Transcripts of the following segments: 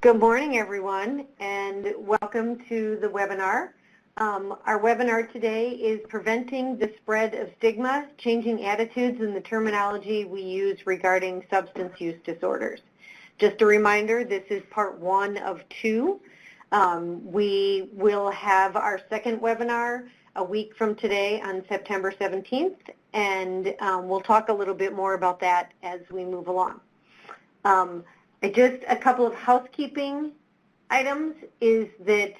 Good morning, everyone, and welcome to the webinar. Our webinar today is Preventing the Spread of Stigma, Changing Attitudes and the Terminology We Use Regarding Substance Use Disorders. Just a reminder, this is part one of two. We will have our second webinar a week from today on September 17th, and we'll talk a little bit more about that as we move along. Just a couple of housekeeping items is that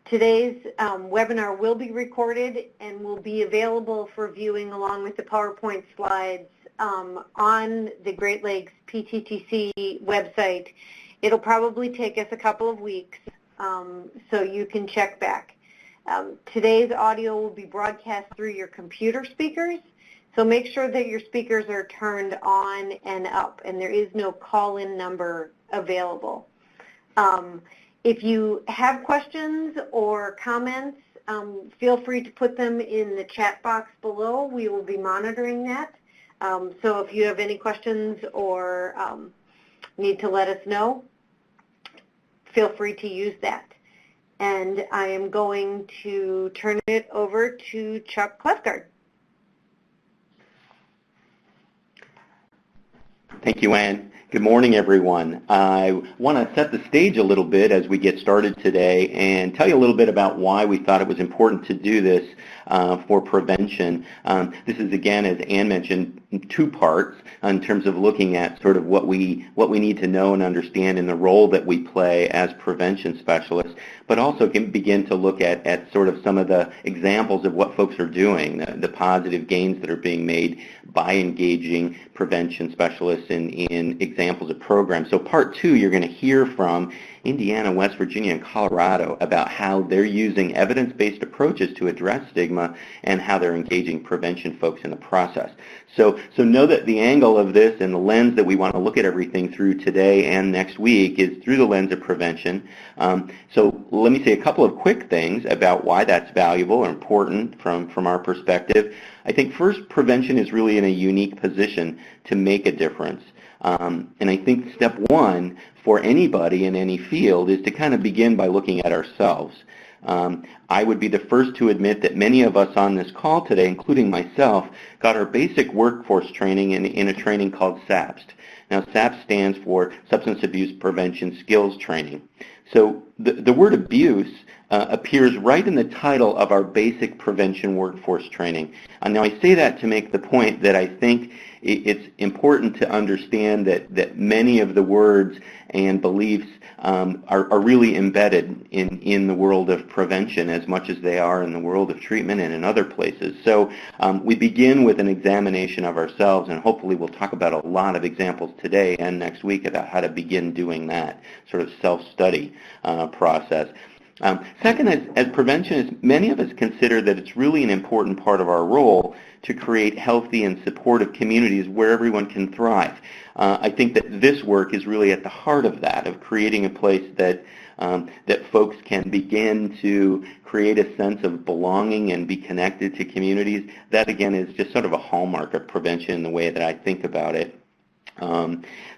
today's webinar will be recorded and will be available for viewing along with the PowerPoint slides on the Great Lakes PTTC website. It'll probably take us a couple of weeks, so you can check back. Today's audio will be broadcast through your computer speakers. So make sure that your speakers are turned on and up, and there is no call-in number available. If you have questions or comments, feel free to put them in the chat box below. We will be monitoring that. So if you have any questions or need to let us know, feel free to use that. And I am going to turn it over to Chuck Clifford. Thank you, Ann. Good morning, everyone. I want to set the stage a little bit as we get started today and tell you a little bit about why we thought it was important to do this for prevention. This is, again, as Ann mentioned, two parts in terms of looking at sort of what we need to know and understand in the role that we play as prevention specialists, but also can begin to look at sort of some of the examples of what folks are doing, the positive gains that are being made by engaging prevention specialists in examples of programs. So part two, you're going to hear from Indiana, West Virginia, and Colorado about how they're using evidence-based approaches to address stigma and how they're engaging prevention folks in the process. So know that the angle of this and the lens that we want to look at everything through today and next week is through the lens of prevention. So let me say a couple of quick things about why that's valuable or important from our perspective. I think first, prevention is really in a unique position to make a difference. And I think step one for anybody in any field is to kind of begin by looking at ourselves. I would be the first to admit that many of us on this call today, including myself, got our basic workforce training in a training called SAPST. Now, SAPST stands for Substance Abuse Prevention Skills Training. So the word abuse appears right in the title of our basic prevention workforce training. Now, I say that to make the point that I think it's important to understand that many of the words and beliefs are really embedded in the world of prevention as much as they are in the world of treatment and in other places. So we begin with an examination of ourselves, and hopefully we'll talk about a lot of examples today and next week about how to begin doing that sort of self-study process. Second, as preventionists, many of us consider that it's really an important part of our role to create healthy and supportive communities where everyone can thrive. I think that this work is really at the heart of that, of creating a place that folks can begin to create a sense of belonging and be connected to communities. That, again, is just sort of a hallmark of prevention in the way that I think about it.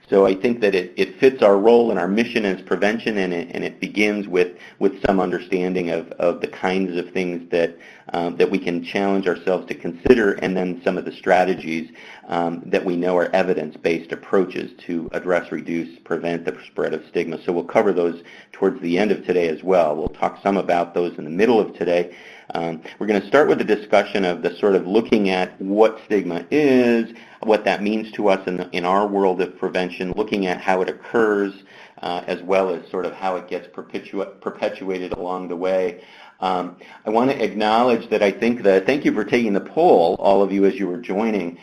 So I think that it fits our role and our mission as prevention, and it begins with some understanding of the kinds of things that we can challenge ourselves to consider, and then some of the strategies that we know are evidence-based approaches to address, reduce, prevent the spread of stigma. So we'll cover those towards the end of today as well. We'll talk some about those in the middle of today. We're going to start with a discussion of the sort of looking at what stigma is, what that means to us in our world of prevention, looking at how it occurs, as well as sort of how it gets perpetuated along the way. I want to acknowledge that I think that, thank you for taking the poll, all of you, as you were joining.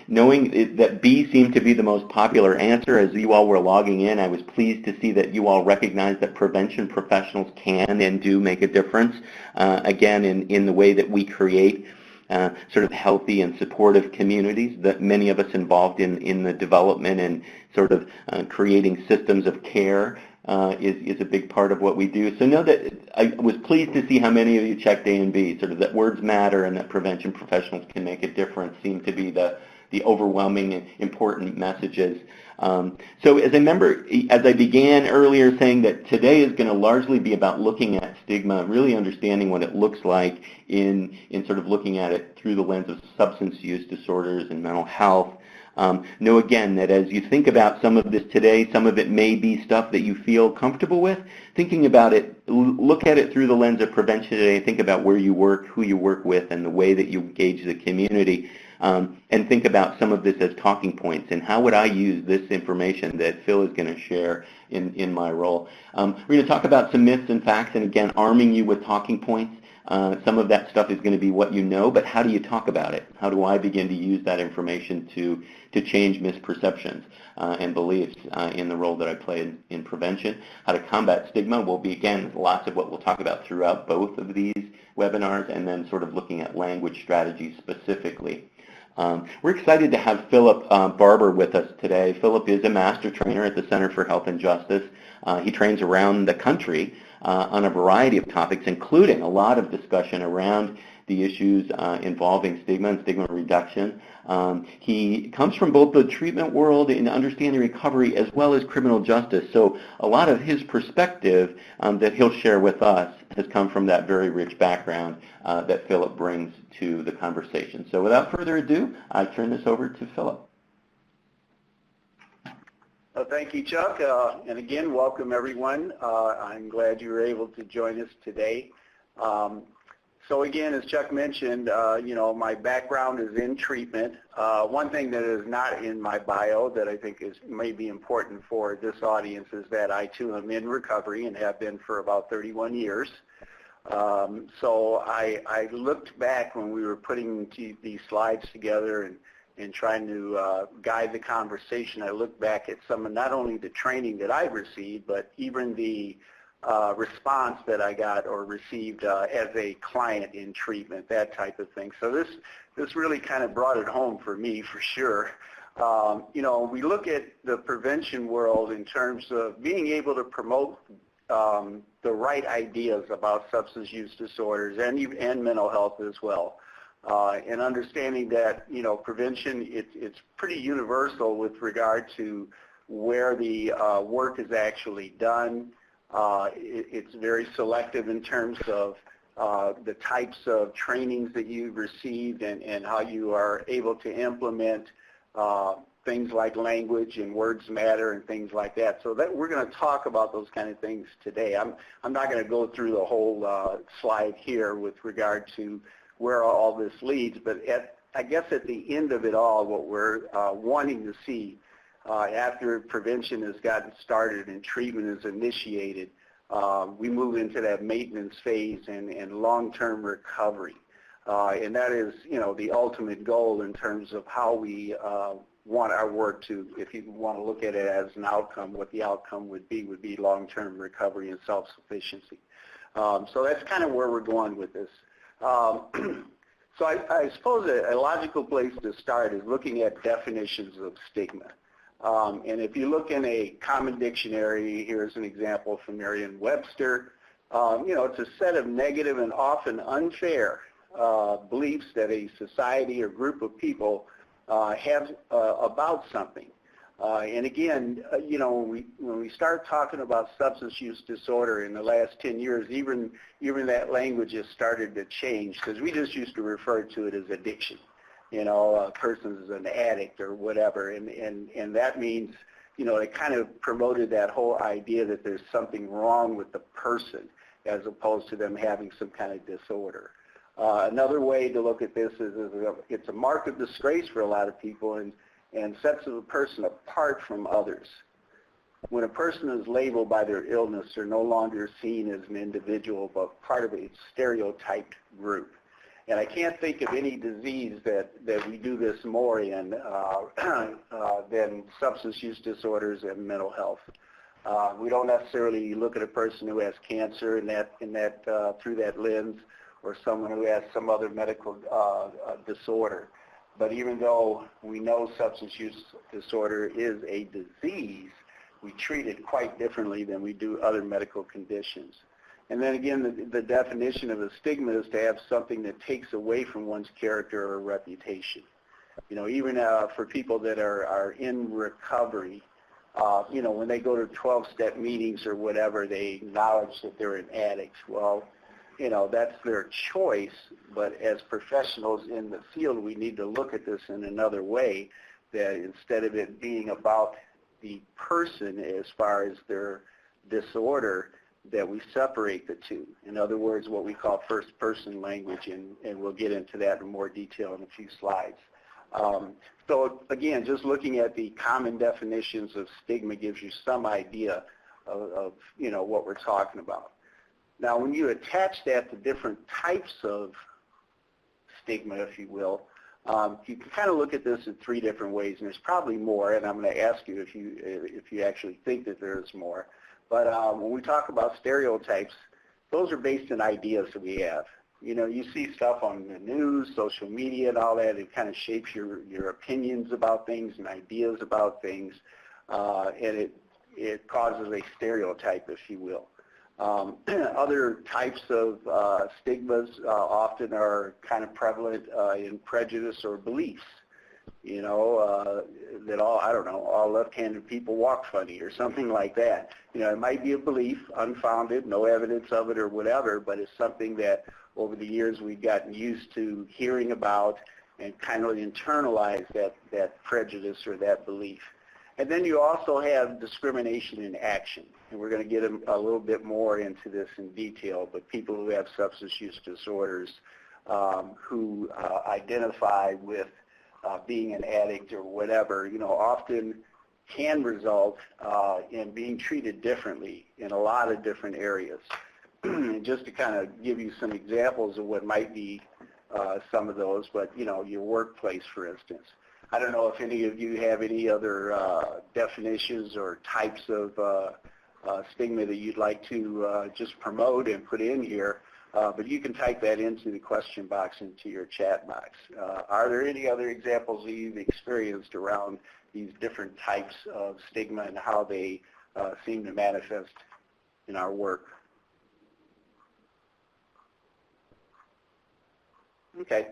Knowing that B seemed to be the most popular answer as you all were logging in, I was pleased to see that you all recognize that prevention professionals can and do make a difference, again, in the way that we create sort of healthy and supportive communities, that many of us involved in the development and sort of creating systems of care is a big part of what we do. So know that I was pleased to see how many of you checked A and B, sort of that words matter and that prevention professionals can make a difference seem to be the the overwhelming and important messages. So as I began earlier saying that today is going to largely be about looking at stigma, really understanding what it looks like in sort of looking at it through the lens of substance use disorders and mental health. Know again that as you think about some of this today, some of it may be stuff that you feel comfortable with. Thinking about it, look at it through the lens of prevention today. Think about where you work, who you work with, and the way that you engage the community. And think about some of this as talking points and how would I use this information that Phil is going to share in my role. We're going to talk about some myths and facts, and again, arming you with talking points. Some of that stuff is going to be what you know, but how do you talk about it? How do I begin to use that information to change misperceptions and beliefs in the role that I play in prevention? How to combat stigma will be, again, lots of what we'll talk about throughout both of these webinars, and then sort of looking at language strategies specifically. We're excited to have Phillip Babour with us today. Phillip is a master trainer at the Center for Health and Justice. He trains around the country on a variety of topics, including a lot of discussion around the issues involving stigma and stigma reduction. He comes from both the treatment world in understanding recovery as well as criminal justice. So a lot of his perspective that he'll share with us has come from that very rich background that Phillip brings to the conversation. So without further ado, I turn this over to Phillip. Thank you, Chuck, and again, welcome everyone. I'm glad you were able to join us today. So again, as Chuck mentioned, my background is in treatment. One thing that is not in my bio that I think may be important for this audience is that I too am in recovery and have been for about 31 years. So I looked back when we were putting these slides together and trying to guide the conversation. I looked back at some of not only the training that I received, but even the response that I got or received as a client in treatment, that type of thing. So this really kind of brought it home for me, for sure. We look at the prevention world in terms of being able to promote the right ideas about substance use disorders and mental health as well. And understanding that, prevention, it's pretty universal with regard to where the work is actually done. It's very selective in terms of the types of trainings that you've received and how you are able to implement things like language and words matter and things like that. So that we're going to talk about those kind of things today. I'm not going to go through the whole slide here with regard to where all this leads, but I guess at the end of it all, what we're wanting to see after prevention has gotten started and treatment is initiated, we move into that maintenance phase and long-term recovery. And that is, the ultimate goal in terms of how we want our work to, if you want to look at it as an outcome, what the outcome would be long-term recovery and self-sufficiency. So that's kind of where we're going with this. So I suppose a logical place to start is looking at definitions of stigma. And if you look in a common dictionary, here's an example from Merriam-Webster. It's a set of negative and often unfair beliefs that a society or group of people have about something. And again, when we start talking about substance use disorder in the last 10 years, even that language has started to change, because we just used to refer to it as addiction. A person is an addict or whatever, and that means, it kind of promoted that whole idea that there's something wrong with the person as opposed to them having some kind of disorder. Another way to look at this is it's a mark of disgrace for a lot of people and sets a person apart from others. When a person is labeled by their illness, they're no longer seen as an individual, but part of a stereotyped group. And I can't think of any disease that we do this more in than substance use disorders and mental health. We don't necessarily look at a person who has cancer through that lens, or someone who has some other medical disorder. But even though we know substance use disorder is a disease, we treat it quite differently than we do other medical conditions. And then again, the definition of a stigma is to have something that takes away from one's character or reputation. Even for people that are in recovery, when they go to 12-step meetings or whatever, they acknowledge that they're an addict. Well, that's their choice, but as professionals in the field, we need to look at this in another way, that instead of it being about the person as far as their disorder, that we separate the two. In other words, what we call first-person language, and we'll get into that in more detail in a few slides. So again, just looking at the common definitions of stigma gives you some idea of what we're talking about. Now, when you attach that to different types of stigma, if you will, you can kind of look at this in three different ways, and there's probably more, and I'm going to ask you if you actually think that there's more. But when we talk about stereotypes, those are based on ideas that we have. You see stuff on the news, social media, and all that. It kind of shapes your opinions about things and ideas about things, and it causes a stereotype, if you will. Other types of stigmas often are kind of prevalent in prejudice or beliefs. That all left-handed people walk funny or something like that. It might be a belief, unfounded, no evidence of it or whatever, but it's something that over the years we've gotten used to hearing about and kind of internalize that prejudice or that belief. And then you also have discrimination in action, and we're going to get a little bit more into this in detail, but people who have substance use disorders who identify with being an addict or whatever, often can result in being treated differently in a lot of different areas. Just to kind of give you some examples of what might be some of those, but your workplace, for instance. I don't know if any of you have any other definitions or types of stigma that you'd like to just promote and put in here, but you can type that into the question box, into your chat box. Are there any other examples that you've experienced around these different types of stigma and how they seem to manifest in our work? Okay.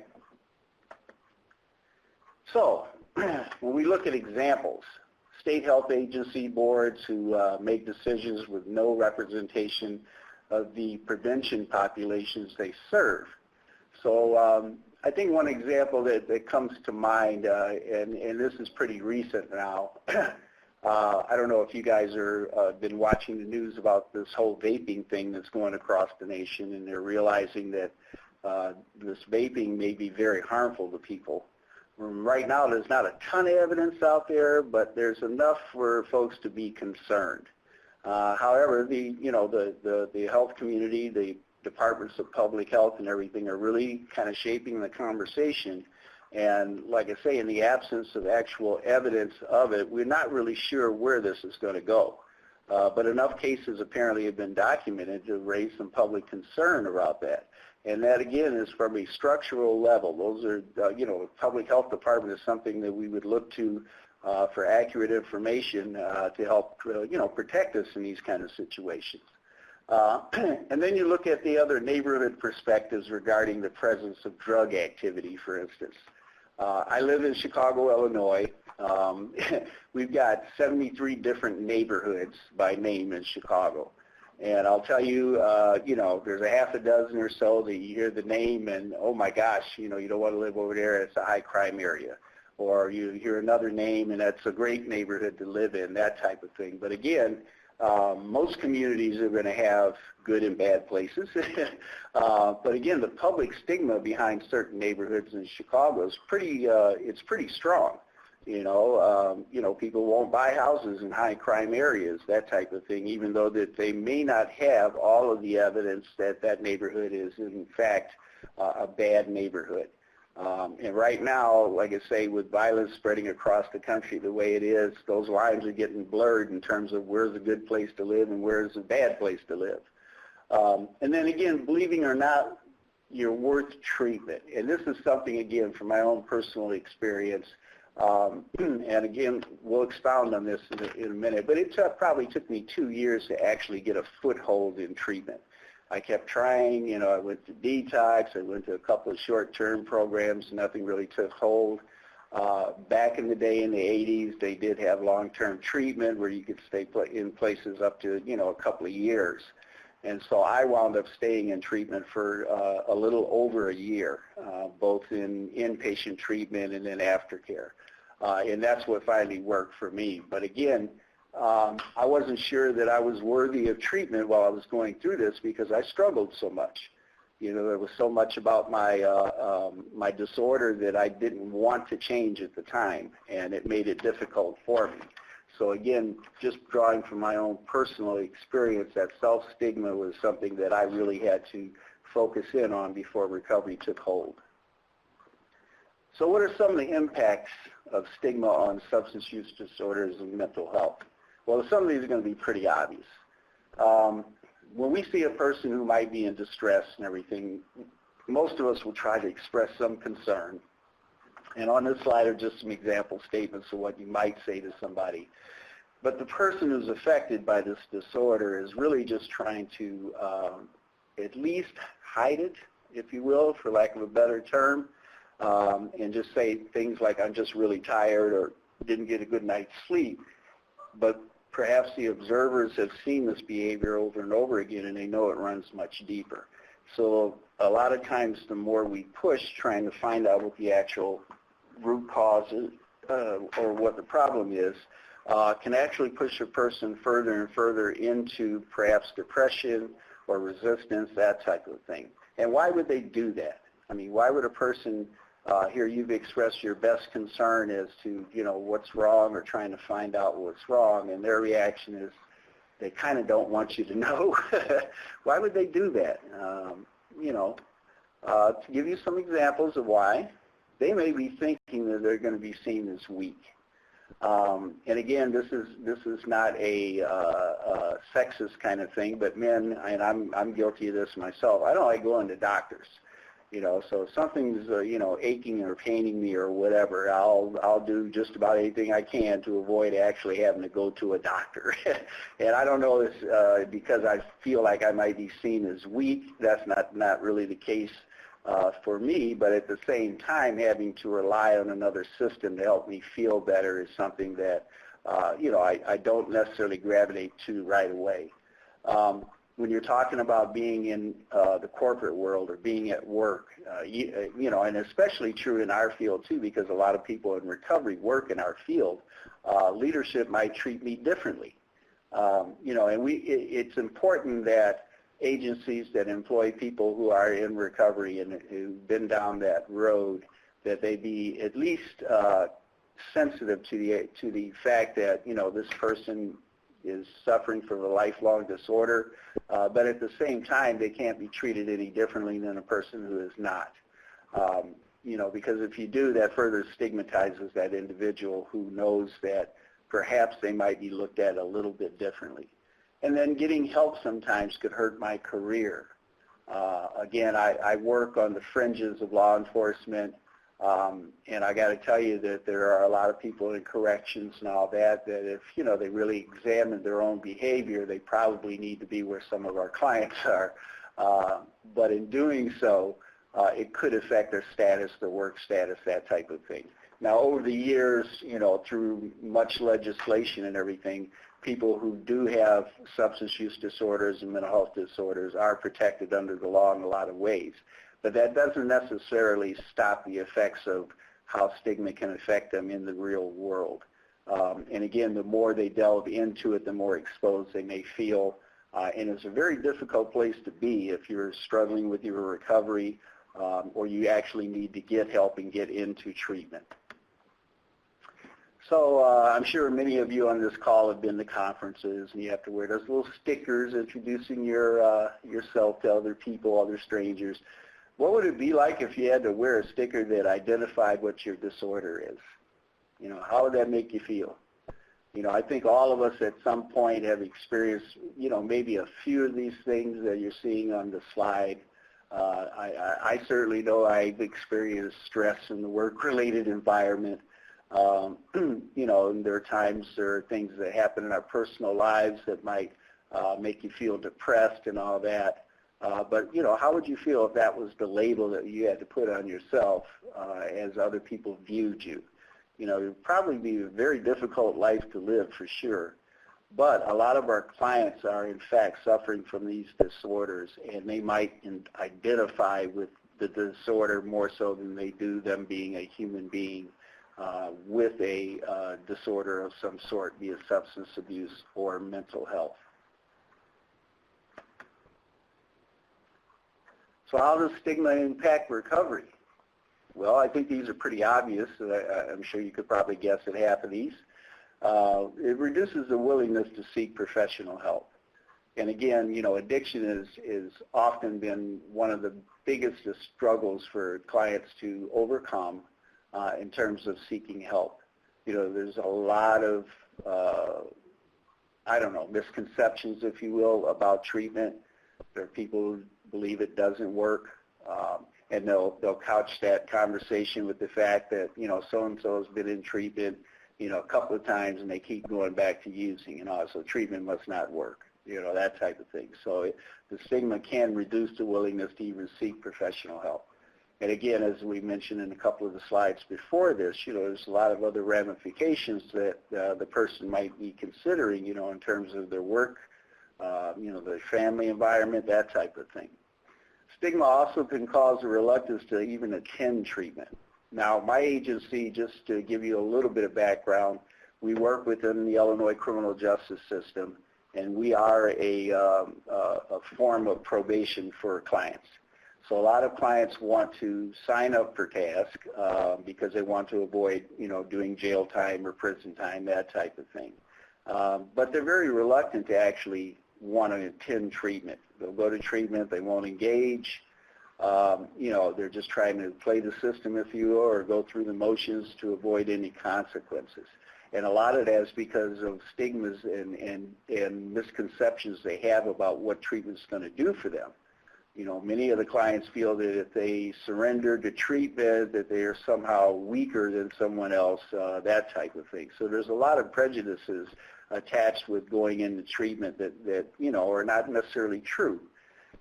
So, when we look at examples, state health agency boards who make decisions with no representation of the prevention populations they serve. So I think one example that comes to mind, and this is pretty recent now, I don't know if you guys are been watching the news about this whole vaping thing that's going across the nation, and they're realizing that this vaping may be very harmful to people. Right now, there's not a ton of evidence out there, but there's enough for folks to be concerned. However, the health community, the departments of public health and everything are really kind of shaping the conversation. And like I say, in the absence of actual evidence of it, we're not really sure where this is going to go. But enough cases apparently have been documented to raise some public concern about that. And that, again, is from a structural level. Those are, public health department is something that we would look to for accurate information to help, protect us in these kind of situations. And then you look at the other neighborhood perspectives regarding the presence of drug activity, for instance. I live in Chicago, Illinois. We've got 73 different neighborhoods by name in Chicago. And I'll tell you, there's a half a dozen or so that you hear the name and, oh my gosh, you don't want to live over there, it's a high crime area. Or you hear another name and that's a great neighborhood to live in, that type of thing. But again, most communities are going to have good and bad places. But again, the public stigma behind certain neighborhoods in Chicago is it's pretty strong. People won't buy houses in high crime areas, that type of thing, even though that they may not have all of the evidence that that neighborhood is in fact a bad neighborhood. And right now, like I say, with violence spreading across the country the way it is, those lines are getting blurred in terms of where's a good place to live and where's a bad place to live. And then again, believing or not, you're worth treatment. And this is something, again, from my own personal experience. And again, we'll expound on this in a minute, but it probably took me 2 years to actually get a foothold in treatment. I kept trying, I went to Detox, I went to a couple of short-term programs, nothing really took hold. Back in the day in the 80s, they did have long-term treatment where you could stay in places up to, a couple of years. And so I wound up staying in treatment for a little over a year, both in inpatient treatment and then aftercare. And that's what finally worked for me. But again, I wasn't sure that I was worthy of treatment while I was going through this because I struggled so much. There was so much about my disorder that I didn't want to change at the time, and it made it difficult for me. So again, just drawing from my own personal experience, that self-stigma was something that I really had to focus in on before recovery took hold. So what are some of the impacts of stigma on substance use disorders and mental health? Well, some of these are going to be pretty obvious. When we see a person who might be in distress and everything, most of us will try to express some concern. And on this slide are just some example statements of what you might say to somebody. But the person who's affected by this disorder is really just trying to at least hide it, if you will, for lack of a better term, and just say things like, I'm just really tired or didn't get a good night's sleep. But perhaps the observers have seen this behavior over and over again, and they know it runs much deeper. So a lot of times the more we push trying to find out what the actual root cause is, or what the problem is, can actually push a person further and further into perhaps depression or resistance, that type of thing. And why would they do that? I mean, why would a person, here you've expressed your best concern as to, what's wrong or trying to find out what's wrong, and their reaction is they kind of don't want you to know. Why would they do that? To give you some examples of why, they may be thinking that they're going to be seen as weak. And again, this is not a sexist kind of thing, but men, and I'm guilty of this myself, I don't like going to doctors. So if something's, aching or paining me or whatever, I'll do just about anything I can to avoid actually having to go to a doctor. And I don't know if because I feel like I might be seen as weak. That's not really the case for me, but at the same time, having to rely on another system to help me feel better is something that, I don't necessarily gravitate to right away. When you're talking about being in the corporate world or being at work, and especially true in our field too, because a lot of people in recovery work in our field, leadership might treat me differently. And it's important that agencies that employ people who are in recovery and who've been down that road, that they be at least sensitive to the fact that, this person is suffering from a lifelong disorder, but at the same time, they can't be treated any differently than a person who is not. Because if you do, that further stigmatizes that individual who knows that perhaps they might be looked at a little bit differently. And then getting help sometimes could hurt my career. Again, I work on the fringes of law enforcement, and I got to tell you that there are a lot of people in corrections and all that if, they really examine their own behavior, they probably need to be where some of our clients are. But in doing so, it could affect their status, their work status, that type of thing. Now, over the years, through much legislation and everything, people who do have substance use disorders and mental health disorders are protected under the law in a lot of ways. But that doesn't necessarily stop the effects of how stigma can affect them in the real world. And again, the more they delve into it, the more exposed they may feel. And it's a very difficult place to be if you're struggling with your recovery or you actually need to get help and get into treatment. So I'm sure many of you on this call have been to conferences, and you have to wear those little stickers introducing yourself to other people, other strangers. What would it be like if you had to wear a sticker that identified what your disorder is? How would that make you feel? I think all of us at some point have experienced, maybe a few of these things that you're seeing on the slide. I certainly know I've experienced stress in the work-related environment. And there are things that happen in our personal lives that might make you feel depressed and all that. But, how would you feel if that was the label that you had to put on yourself as other people viewed you? You know, it would probably be a very difficult life to live for sure. But a lot of our clients are in fact suffering from these disorders, and they might identify with the disorder more so than they do them being a human being with a disorder of some sort, be it substance abuse or mental health. So how does stigma impact recovery? Well, I think these are pretty obvious. I'm sure you could probably guess at half of these. It reduces the willingness to seek professional help. And again, you know, addiction is often been one of the biggest struggles for clients to overcome in terms of seeking help. You know, there's a lot of, misconceptions, if you will, about treatment. There are people who believe it doesn't work, and they'll couch that conversation with the fact that, you know, so-and-so has been in treatment, you know, a couple of times and they keep going back to using, and so treatment must not work, you know, that type of thing. So the stigma can reduce the willingness to even seek professional help. And again, as we mentioned in a couple of the slides before this, you know, there's a lot of other ramifications that the person might be considering, you know, in terms of their work, you know, their family environment, that type of thing. Stigma also can cause a reluctance to even attend treatment. Now, my agency, just to give you a little bit of background, we work within the Illinois criminal justice system, and we are a form of probation for clients. So a lot of clients want to sign up for task because they want to avoid, you know, doing jail time or prison time, that type of thing. But they're very reluctant to actually want to attend treatment. They'll go to treatment, they won't engage. You know, they're just trying to play the system, if you will, or go through the motions to avoid any consequences. And a lot of that is because of stigmas and misconceptions they have about what treatment's going to do for them. You know, many of the clients feel that if they surrender to treatment, that they are somehow weaker than someone else, that type of thing. So there's a lot of prejudices attached with going into treatment that you know, are not necessarily true.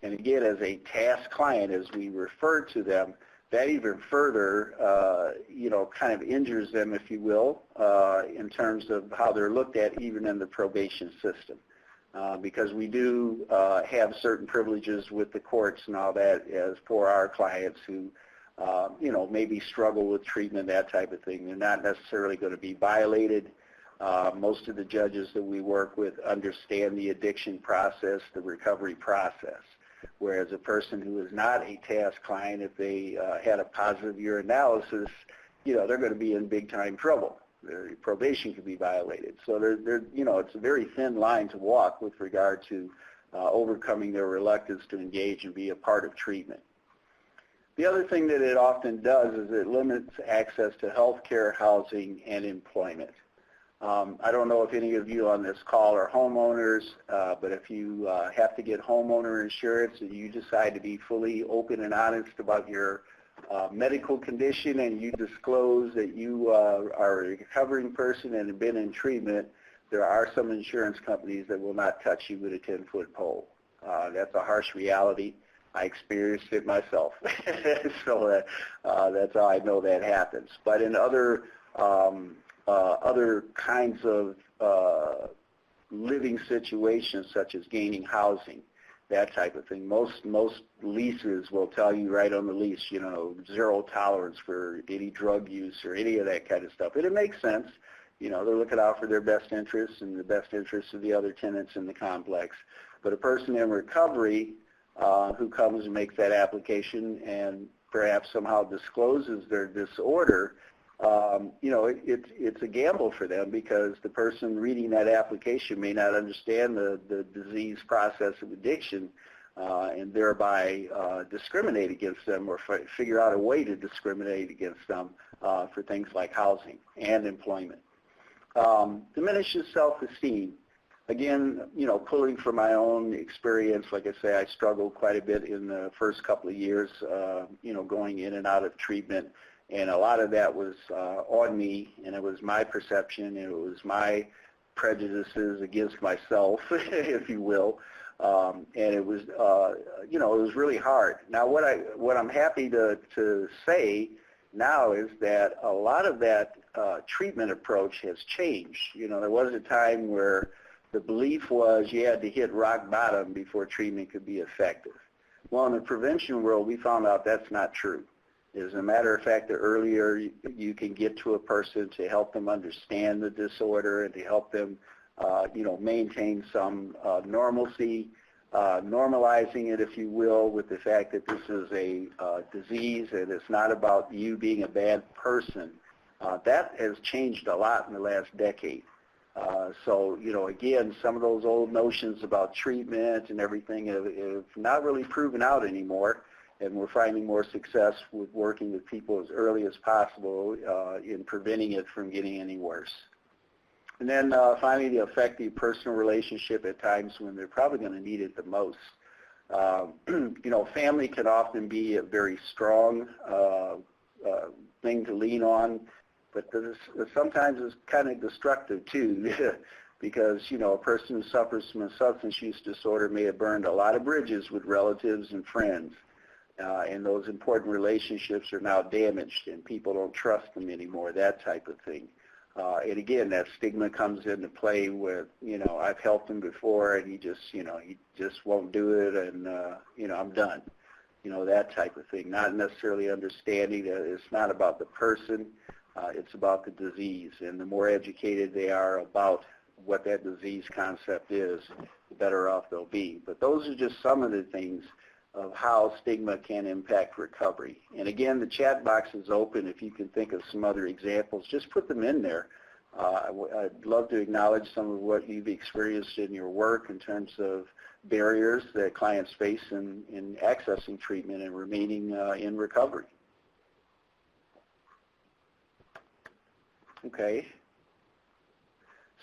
And again, as a task client, as we refer to them, that even further, you know, kind of injures them, if you will, in terms of how they're looked at even in the probation system. Because we do have certain privileges with the courts and all that as for our clients who, you know, maybe struggle with treatment, that type of thing. They're not necessarily going to be violated. Most of the judges that we work with understand the addiction process, the recovery process. Whereas a person who is not a task client, if they had a positive urinalysis, you know, they're going to be in big time trouble. Their probation could be violated. So you know, it's a very thin line to walk with regard to overcoming their reluctance to engage and be a part of treatment. The other thing that it often does is it limits access to health care, housing, and employment. I don't know if any of you on this call are homeowners, but if you have to get homeowner insurance and you decide to be fully open and honest about your medical condition and you disclose that you are a recovering person and have been in treatment, there are some insurance companies that will not touch you with a 10-foot pole. That's a harsh reality. I experienced it myself. So that's how I know that happens. But in other kinds of living situations, such as gaining housing, that type of thing, most leases will tell you right on the lease, you know, zero tolerance for any drug use or any of that kind of stuff. And it makes sense. You know, they're looking out for their best interests and the best interests of the other tenants in the complex. But a person in recovery who comes and makes that application and perhaps somehow discloses their disorder, you know, it's a gamble for them because the person reading that application may not understand the disease process of addiction and thereby discriminate against them or figure out a way to discriminate against them for things like housing and employment. Diminishes self-esteem. Again, you know, pulling from my own experience, like I say, I struggled quite a bit in the first couple of years, you know, going in and out of treatment. And a lot of that was on me, and it was my perception, and it was my prejudices against myself, if you will. And it was, you know, it was really hard. Now, what I'm happy to say now is that a lot of that treatment approach has changed. There was a time where the belief was you had to hit rock bottom before treatment could be effective. Well, in the prevention world, we found out that's not true. As a matter of fact, the earlier you can get to a person to help them understand the disorder and to help them, maintain some normalcy, normalizing it, if you will, with the fact that this is a disease and it's not about you being a bad person. That has changed a lot in the last decade. So, again, some of those old notions about treatment and everything have not really proven out anymore, and we're finding more success with working with people as early as possible in preventing it from getting any worse. And then finally, the effective personal relationship at times when they're probably going to need it the most. Family can often be a very strong thing to lean on, but sometimes it's kind of destructive too, because a person who suffers from a substance use disorder may have burned a lot of bridges with relatives and friends, and those important relationships are now damaged, and people don't trust them anymore. That type of thing. And again, that stigma comes into play with, I've helped him before, and he just won't do it, and I'm done. That type of thing. Not necessarily understanding that it's not about the person. It's about the disease, and the more educated they are about what that disease concept is, the better off they'll be. But those are just some of the things of how stigma can impact recovery. And again, the chat box is open. If you can think of some other examples, just put them in there. I'd love to acknowledge some of what you've experienced in your work in terms of barriers that clients face in accessing treatment and remaining in recovery. Okay.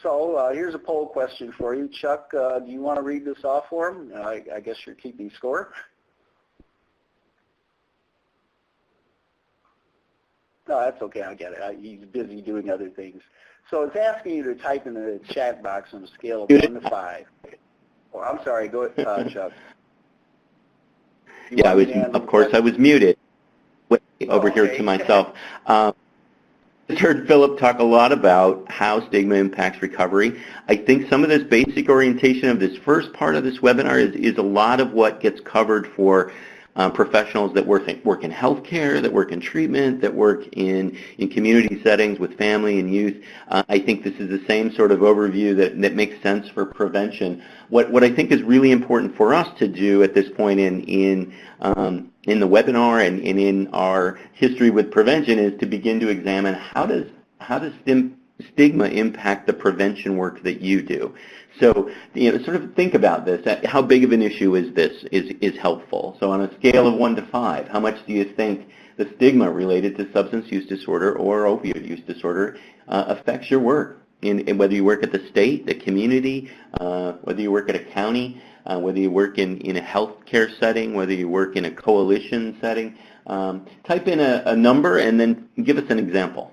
So here's a poll question for you. Chuck, do you want to read this off for him? I guess you're keeping score. No, that's okay. I get it. He's busy doing other things. So it's asking you to type in the chat box on a scale of 1 to 5. Oh, I'm sorry. Go ahead, Chuck. Yeah, of course, I was muted over here to myself. I heard Phillip talk a lot about how stigma impacts recovery. I think some of this basic orientation of this first part of this webinar is a lot of what gets covered for professionals that work in healthcare, that work in treatment, that work in community settings with family and youth. I think this is the same sort of overview that makes sense for prevention. What I think is really important for us to do at this point in the webinar and in our history with prevention is to begin to examine how does stigma impact the prevention work that you do. So, sort of think about this. How big of an issue is this? Is helpful. So on a scale of 1 to 5, how much do you think the stigma related to substance use disorder or opioid use disorder affects your work? In whether you work at the state, the community, whether you work at a county, whether you work in a healthcare setting, whether you work in a coalition setting. Type in a number and then give us an example.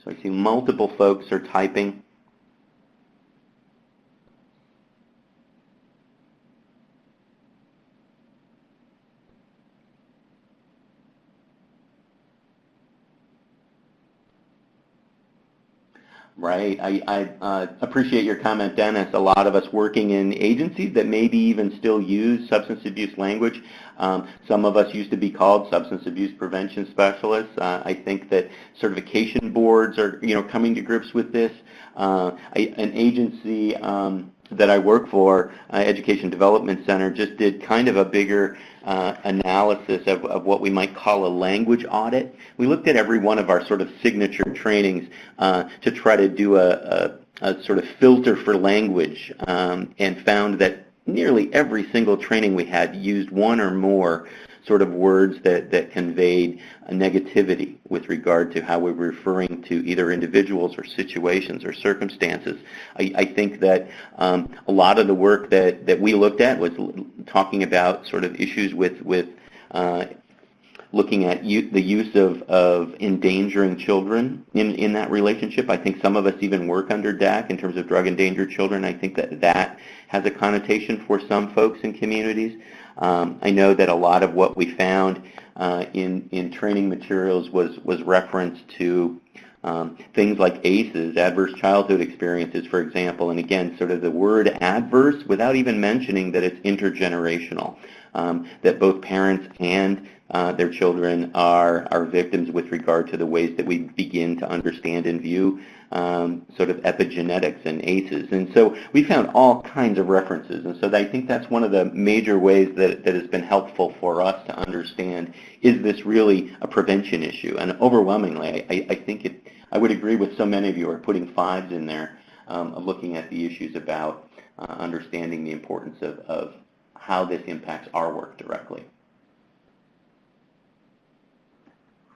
So I see multiple folks are typing. Right. I appreciate your comment, Dennis. A lot of us working in agencies that maybe even still use substance abuse language. Some of us used to be called substance abuse prevention specialists. I think that certification boards are, coming to grips with this. An agency that I work for, Education Development Center, just did kind of a bigger analysis of what we might call a language audit. We looked at every one of our sort of signature trainings to try to do a sort of filter for language and found that nearly every single training we had used one or more sort of words that conveyed a negativity with regard to how we were referring to either individuals or situations or circumstances. I think that a lot of the work that we looked at was talking about sort of issues with looking at the use of endangering children in that relationship. I think some of us even work under DAC in terms of drug endangered children. I think that has a connotation for some folks in communities. I know that a lot of what we found in training materials was reference to things like ACEs, adverse childhood experiences, for example, and again, sort of the word adverse without even mentioning that it's intergenerational, that both parents and their children are victims with regard to the ways that we begin to understand and view sort of epigenetics and ACEs. And so we found all kinds of references. And so I think that's one of the major ways that has been helpful for us to understand, is this really a prevention issue? And overwhelmingly, I think I would agree with so many of you are putting fives in there of looking at the issues about understanding the importance of how this impacts our work directly.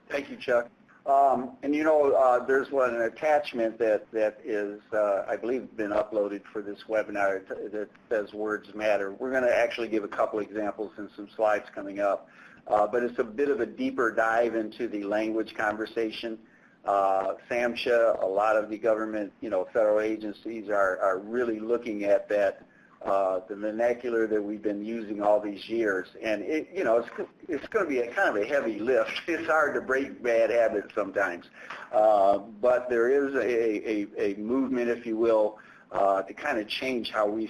Thank you, Chuck. And there's an attachment that is, I believe, been uploaded for this webinar that says words matter. We're going to actually give a couple examples and some slides coming up, but it's a bit of a deeper dive into the language conversation. SAMHSA, a lot of the government, federal agencies are really looking at that, the vernacular that we've been using all these years, and it's going to be a kind of a heavy lift. It's hard to break bad habits sometimes, but there is a movement, if you will, to kind of change how we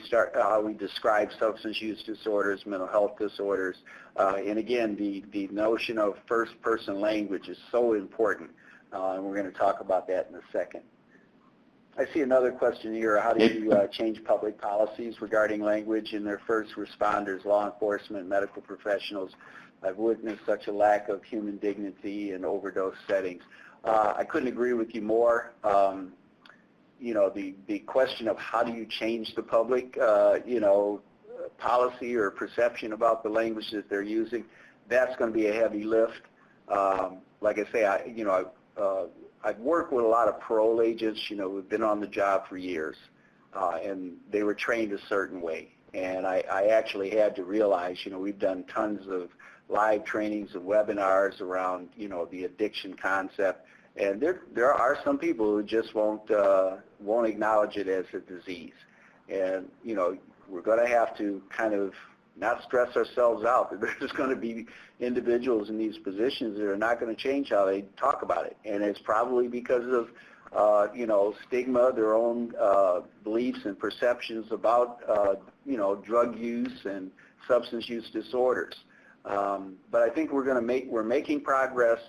describe substance use disorders, mental health disorders, and again, the notion of first-person language is so important, and we're going to talk about that in a second. I see another question here. How do you change public policies regarding language in their first responders, law enforcement, medical professionals? I've witnessed such a lack of human dignity in overdose settings. I couldn't agree with you more. The question of how do you change the public, policy or perception about the language that they're using, that's going to be a heavy lift. Like I say, I've worked with a lot of parole agents, who've been on the job for years, and they were trained a certain way. And I actually had to realize, we've done tons of live trainings and webinars around, the addiction concept, and there are some people who just won't acknowledge it as a disease. And, we're going to have to kind of not stress ourselves out. There's going to be individuals in these positions that are not going to change how they talk about it. And it's probably because of, stigma, their own beliefs and perceptions about, drug use and substance use disorders. But I think we're making progress.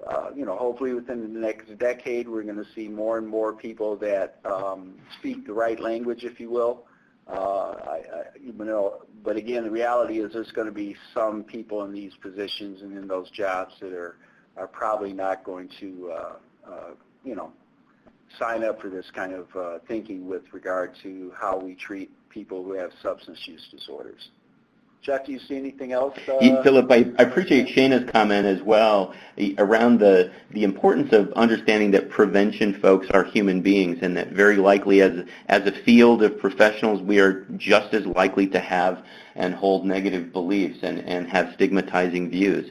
Hopefully within the next decade, we're going to see more and more people that speak the right language, if you will. But again, the reality is there's going to be some people in these positions and in those jobs that are probably not going to, sign up for this kind of thinking with regard to how we treat people who have substance use disorders. Chuck, do you see anything else? Philip, I appreciate Shana's comment as well around the importance of understanding that prevention folks are human beings, and that very likely as a field of professionals, we are just as likely to have and hold negative beliefs and have stigmatizing views.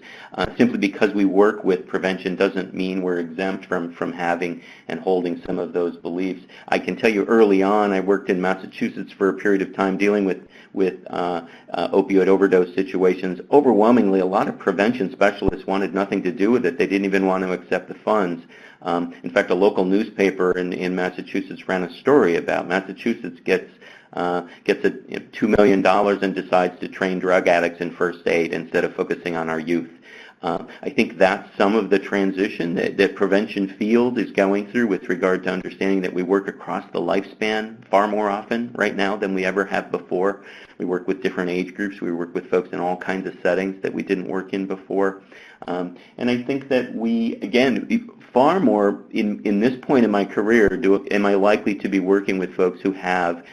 Simply because we work with prevention doesn't mean we're exempt from having and holding some of those beliefs. I can tell you early on, I worked in Massachusetts for a period of time dealing with opioid overdose situations. Overwhelmingly, a lot of prevention specialists wanted nothing to do with it. They didn't even want to accept the funds. In fact, a local newspaper in Massachusetts ran a story about Massachusetts gets $2 million and decides to train drug addicts in first aid instead of focusing on our youth. I think that's some of the transition that prevention field is going through with regard to understanding that we work across the lifespan far more often right now than we ever have before. We work with different age groups. We work with folks in all kinds of settings that we didn't work in before. And I think that we, again, far more in this point in my career am I likely to be working with folks who have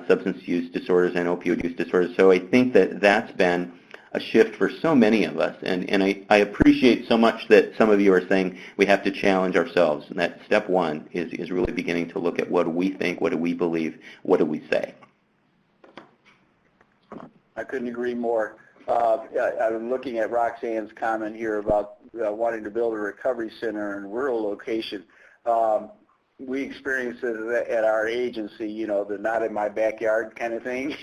substance use disorders and opioid use disorders. So I think that that's been a shift for so many of us, and I appreciate so much that some of you are saying we have to challenge ourselves, and that step one is really beginning to look at what do we think, what do we believe, what do we say. I couldn't agree more. I'm looking at Roxanne's comment here about wanting to build a recovery center in a rural location. We experienced it at our agency, the not in my backyard kind of thing.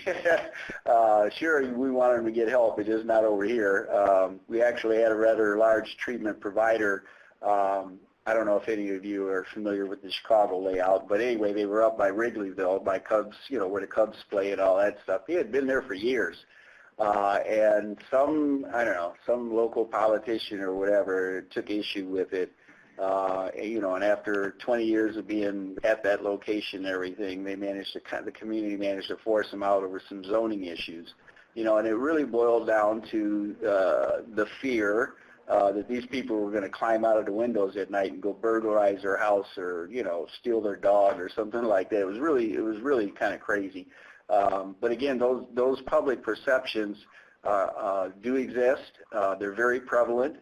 Sure, we want them to get help, but just not over here. We actually had a rather large treatment provider. I don't know if any of you are familiar with the Chicago layout, but anyway, they were up by Wrigleyville, by Cubs, where the Cubs play and all that stuff. He had been there for years. And I don't know, some local politician or whatever took issue with it. And after 20 years of being at that location and everything, the community managed to force him out over some zoning issues. And it really boiled down to the fear that these people were going to climb out of the windows at night and go burglarize their house or, steal their dog or something like that. It was really kind of crazy. But again, those public perceptions do exist. They're very prevalent.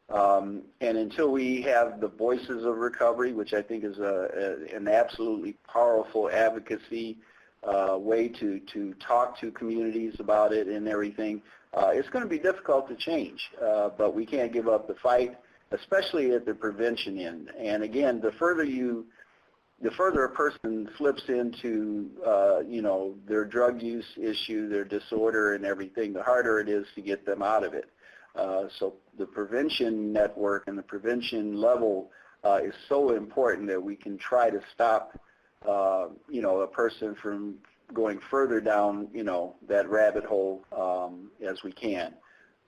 And until we have the voices of recovery, which I think is an absolutely powerful advocacy way to talk to communities about it and everything, it's going to be difficult to change. But we can't give up the fight, especially at the prevention end. And again, the further a person slips into, their drug use issue, their disorder and everything, the harder it is to get them out of it. So the prevention network and the prevention level is so important that we can try to stop, a person from going further down, that rabbit hole as we can.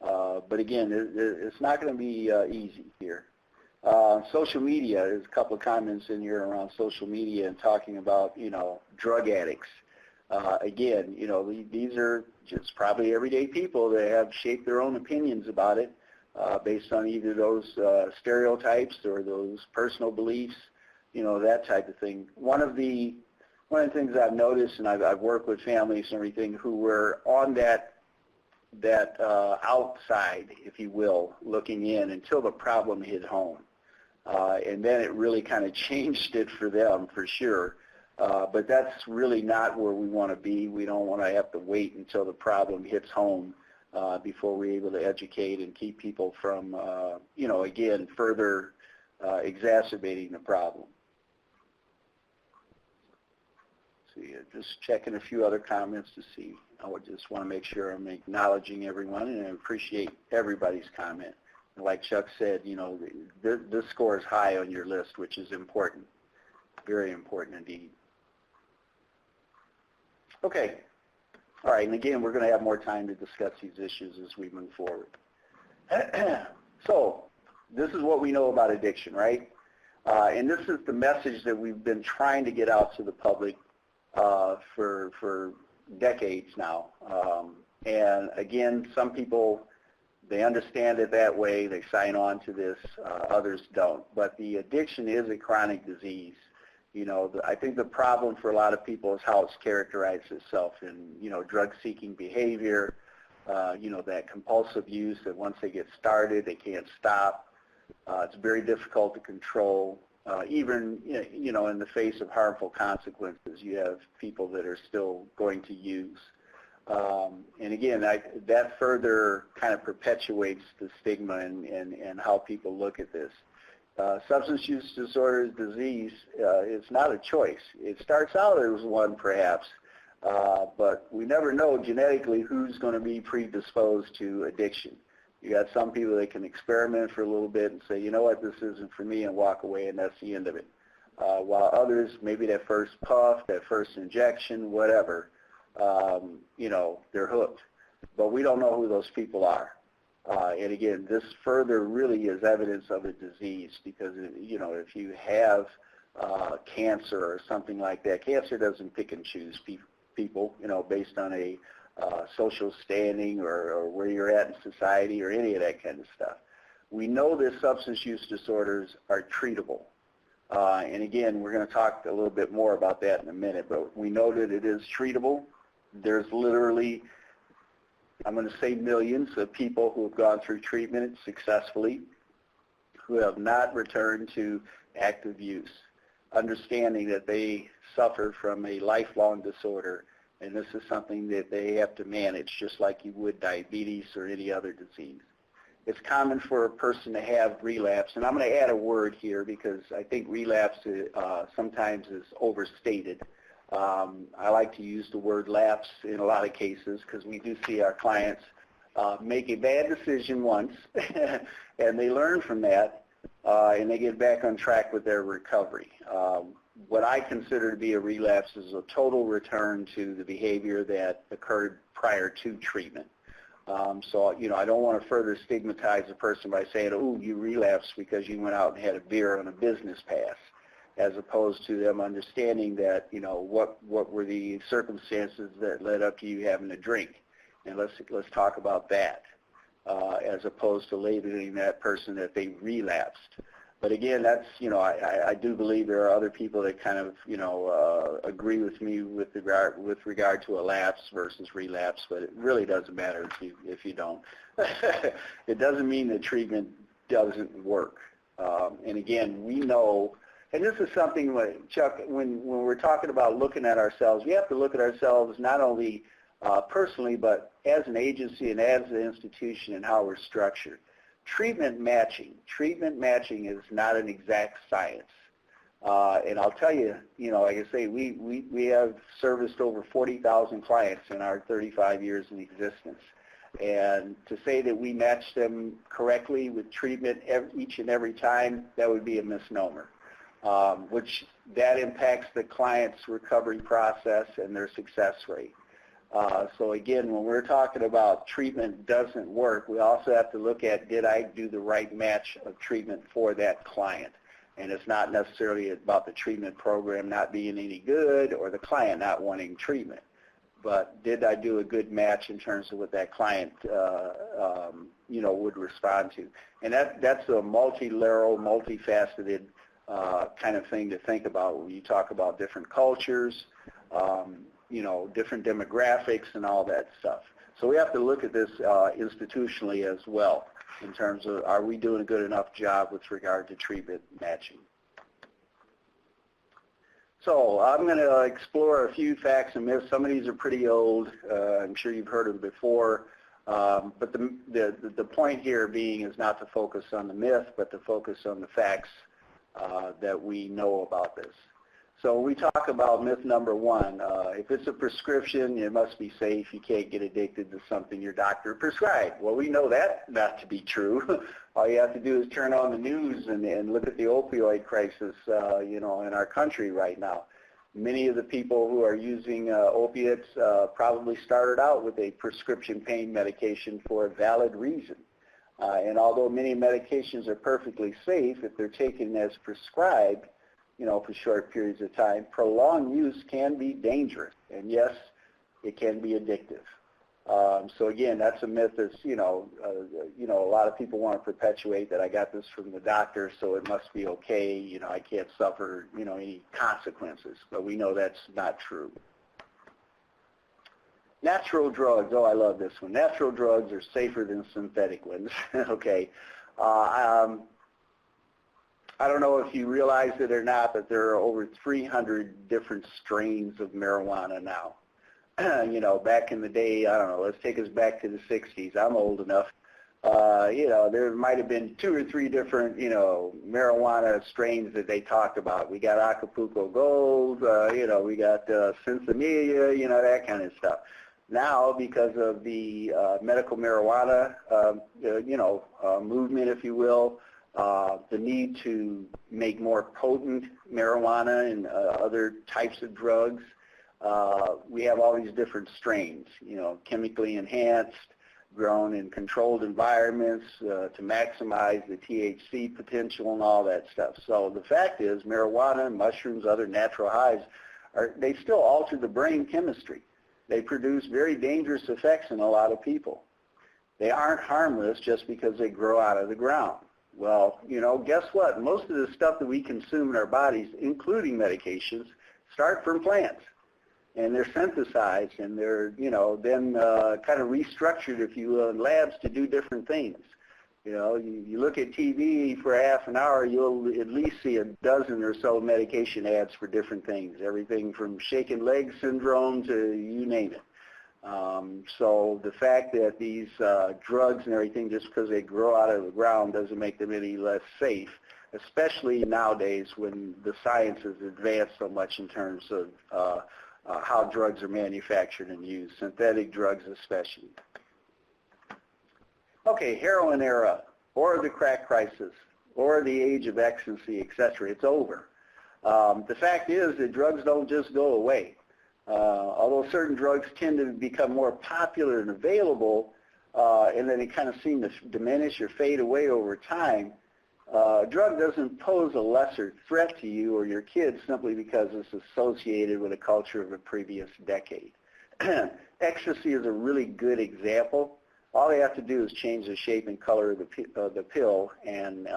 But again, it's not going to be easy here. Social media, there's a couple of comments in here around social media and talking about, drug addicts. Again, these are just probably everyday people that have shaped their own opinions about it based on either those stereotypes or those personal beliefs, that type of thing. One of the things I've noticed, and I've worked with families and everything who were on that outside, if you will, looking in until the problem hit home. And then it really kind of changed it for them, for sure. But that's really not where we want to be. We don't want to have to wait until the problem hits home before we're able to educate and keep people from, again, further exacerbating the problem. See, just checking a few other comments to see. I would just want to make sure I'm acknowledging everyone, and I appreciate everybody's comment. And like Chuck said, this score is high on your list, which is important, very important indeed. Okay. All right, and again, we're going to have more time to discuss these issues as we move forward. So this is what we know about addiction, right? And this is the message that we've been trying to get out to the public for decades now. And again, some people, they understand it that way. They sign on to this. Others don't. But the addiction is a chronic disease. I think the problem for a lot of people is how it's characterized itself in, drug-seeking behavior, that compulsive use that once they get started, they can't stop. It's very difficult to control. Even, in the face of harmful consequences, you have people that are still going to use. And again, that further kind of perpetuates the stigma and how people look at this. Substance use disorder disease is not a choice. It starts out as one, perhaps, but we never know genetically who's going to be predisposed to addiction. You got some people that can experiment for a little bit and say, you know what, this isn't for me, and walk away, and that's the end of it. While others, maybe that first puff, that first injection, whatever, they're hooked. But we don't know who those people are. And again, this further really is evidence of a disease because, if you have cancer or something like that, cancer doesn't pick and choose people, based on a social standing or where you're at in society or any of that kind of stuff. We know that substance use disorders are treatable. And again, we're going to talk a little bit more about that in a minute, but we know that it is treatable. There's literally, I'm going to say millions of people who have gone through treatment successfully who have not returned to active use, understanding that they suffer from a lifelong disorder, and this is something that they have to manage just like you would diabetes or any other disease. It's common for a person to have relapse, and I'm going to add a word here because I think relapse sometimes is overstated. I like to use the word lapse in a lot of cases because we do see our clients make a bad decision once and they learn from that and they get back on track with their recovery. What I consider to be a relapse is a total return to the behavior that occurred prior to treatment. So, I don't want to further stigmatize a person by saying, oh, you relapsed because you went out and had a beer on a business pass, as opposed to them understanding that, what were the circumstances that led up to you having a drink. And let's talk about that, as opposed to labeling that person that they relapsed. But again, that's, I do believe there are other people that kind of, agree with me with regard to a lapse versus relapse, but it really doesn't matter if you don't. It doesn't mean that treatment doesn't work. And again, we know, and this is something, Chuck, when we're talking about looking at ourselves, we have to look at ourselves not only personally, but as an agency and as an institution and how we're structured. Treatment matching is not an exact science. And I'll tell you, like I say, we have serviced over 40,000 clients in our 35 years in existence. And to say that we match them correctly with treatment each and every time, that would be a misnomer, which that impacts the client's recovery process and their success rate. So again, when we're talking about treatment doesn't work, we also have to look at, did I do the right match of treatment for that client? And it's not necessarily about the treatment program not being any good or the client not wanting treatment, but did I do a good match in terms of what that client, would respond to? And that's a multi-layeral, multifaceted kind of thing to think about when you talk about different cultures, different demographics and all that stuff. So we have to look at this institutionally as well in terms of, are we doing a good enough job with regard to treatment matching? So I'm going to explore a few facts and myths. Some of these are pretty old. I'm sure you've heard them before. But the point here being is not to focus on the myth, but to focus on the facts that we know about this. So we talk about myth number one. If it's a prescription, it must be safe. You can't get addicted to something your doctor prescribed. Well, we know that not to be true. All you have to do is turn on the news and look at the opioid crisis, in our country right now. Many of the people who are using opiates probably started out with a prescription pain medication for a valid reason. And although many medications are perfectly safe, if they're taken as prescribed, for short periods of time, prolonged use can be dangerous. And yes, it can be addictive. So again, that's a myth that's, a lot of people want to perpetuate that I got this from the doctor, so it must be okay. I can't suffer, any consequences. But we know that's not true. Natural drugs. Oh, I love this one. Natural drugs are safer than synthetic ones. Okay. I don't know if you realize it or not, but there are over 300 different strains of marijuana now. Back in the day, I don't know, let's take us back to the 60s. I'm old enough. There might have been 2 or 3 different, marijuana strains that they talked about. We got Acapulco Gold, we got Sinsemilla, that kind of stuff. Now, because of the medical marijuana, movement, if you will, the need to make more potent marijuana and other types of drugs, we have all these different strains, chemically enhanced, grown in controlled environments to maximize the THC potential and all that stuff. So the fact is, marijuana, mushrooms, other natural highs, they still alter the brain chemistry. They produce very dangerous effects in a lot of people. They aren't harmless just because they grow out of the ground. Well, guess what? Most of the stuff that we consume in our bodies, including medications, start from plants. And they're synthesized and they're, then kind of restructured, if you will, in labs to do different things. You look at TV for half an hour, you'll at least see a dozen or so medication ads for different things, everything from shaken leg syndrome to you name it. So the fact that these drugs and everything, just because they grow out of the ground, doesn't make them any less safe, especially nowadays when the science has advanced so much in terms of how drugs are manufactured and used, synthetic drugs especially. Okay, heroin era, or the crack crisis, or the age of ecstasy, etc. It's over. The fact is that drugs don't just go away. Although certain drugs tend to become more popular and available, and then they kind of seem to diminish or fade away over time, a drug doesn't pose a lesser threat to you or your kids simply because it's associated with a culture of a previous decade. Ecstasy is a really good example. All they have to do is change the shape and color of the pill and,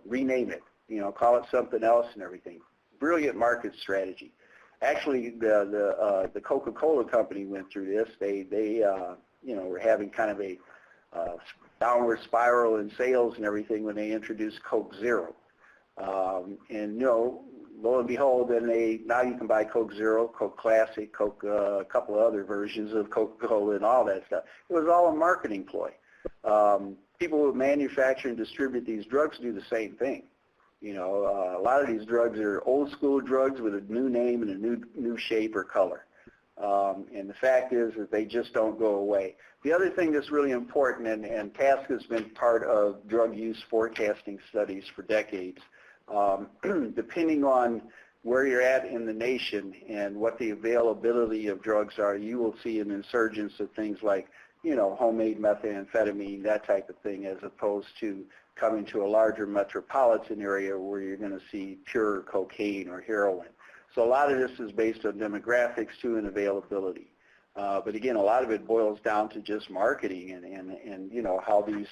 rename it, call it something else and everything. Brilliant market strategy. Actually, the Coca-Cola company went through this. They were having kind of a downward spiral in sales and everything when they introduced Coke Zero. Lo and behold, then now you can buy Coke Zero, Coke Classic, Coke, a couple of other versions of Coca-Cola and all that stuff. It was all a marketing ploy. People who manufacture and distribute these drugs do the same thing. A lot of these drugs are old school drugs with a new name and a new shape or color. And the fact is that they just don't go away. The other thing that's really important, and TASC has been part of drug use forecasting studies for decades, depending on where you're at in the nation and what the availability of drugs are, you will see an insurgence of things like, homemade methamphetamine, that type of thing, as opposed to coming to a larger metropolitan area where you're going to see pure cocaine or heroin. So a lot of this is based on demographics too and availability. But again, a lot of it boils down to just marketing and how these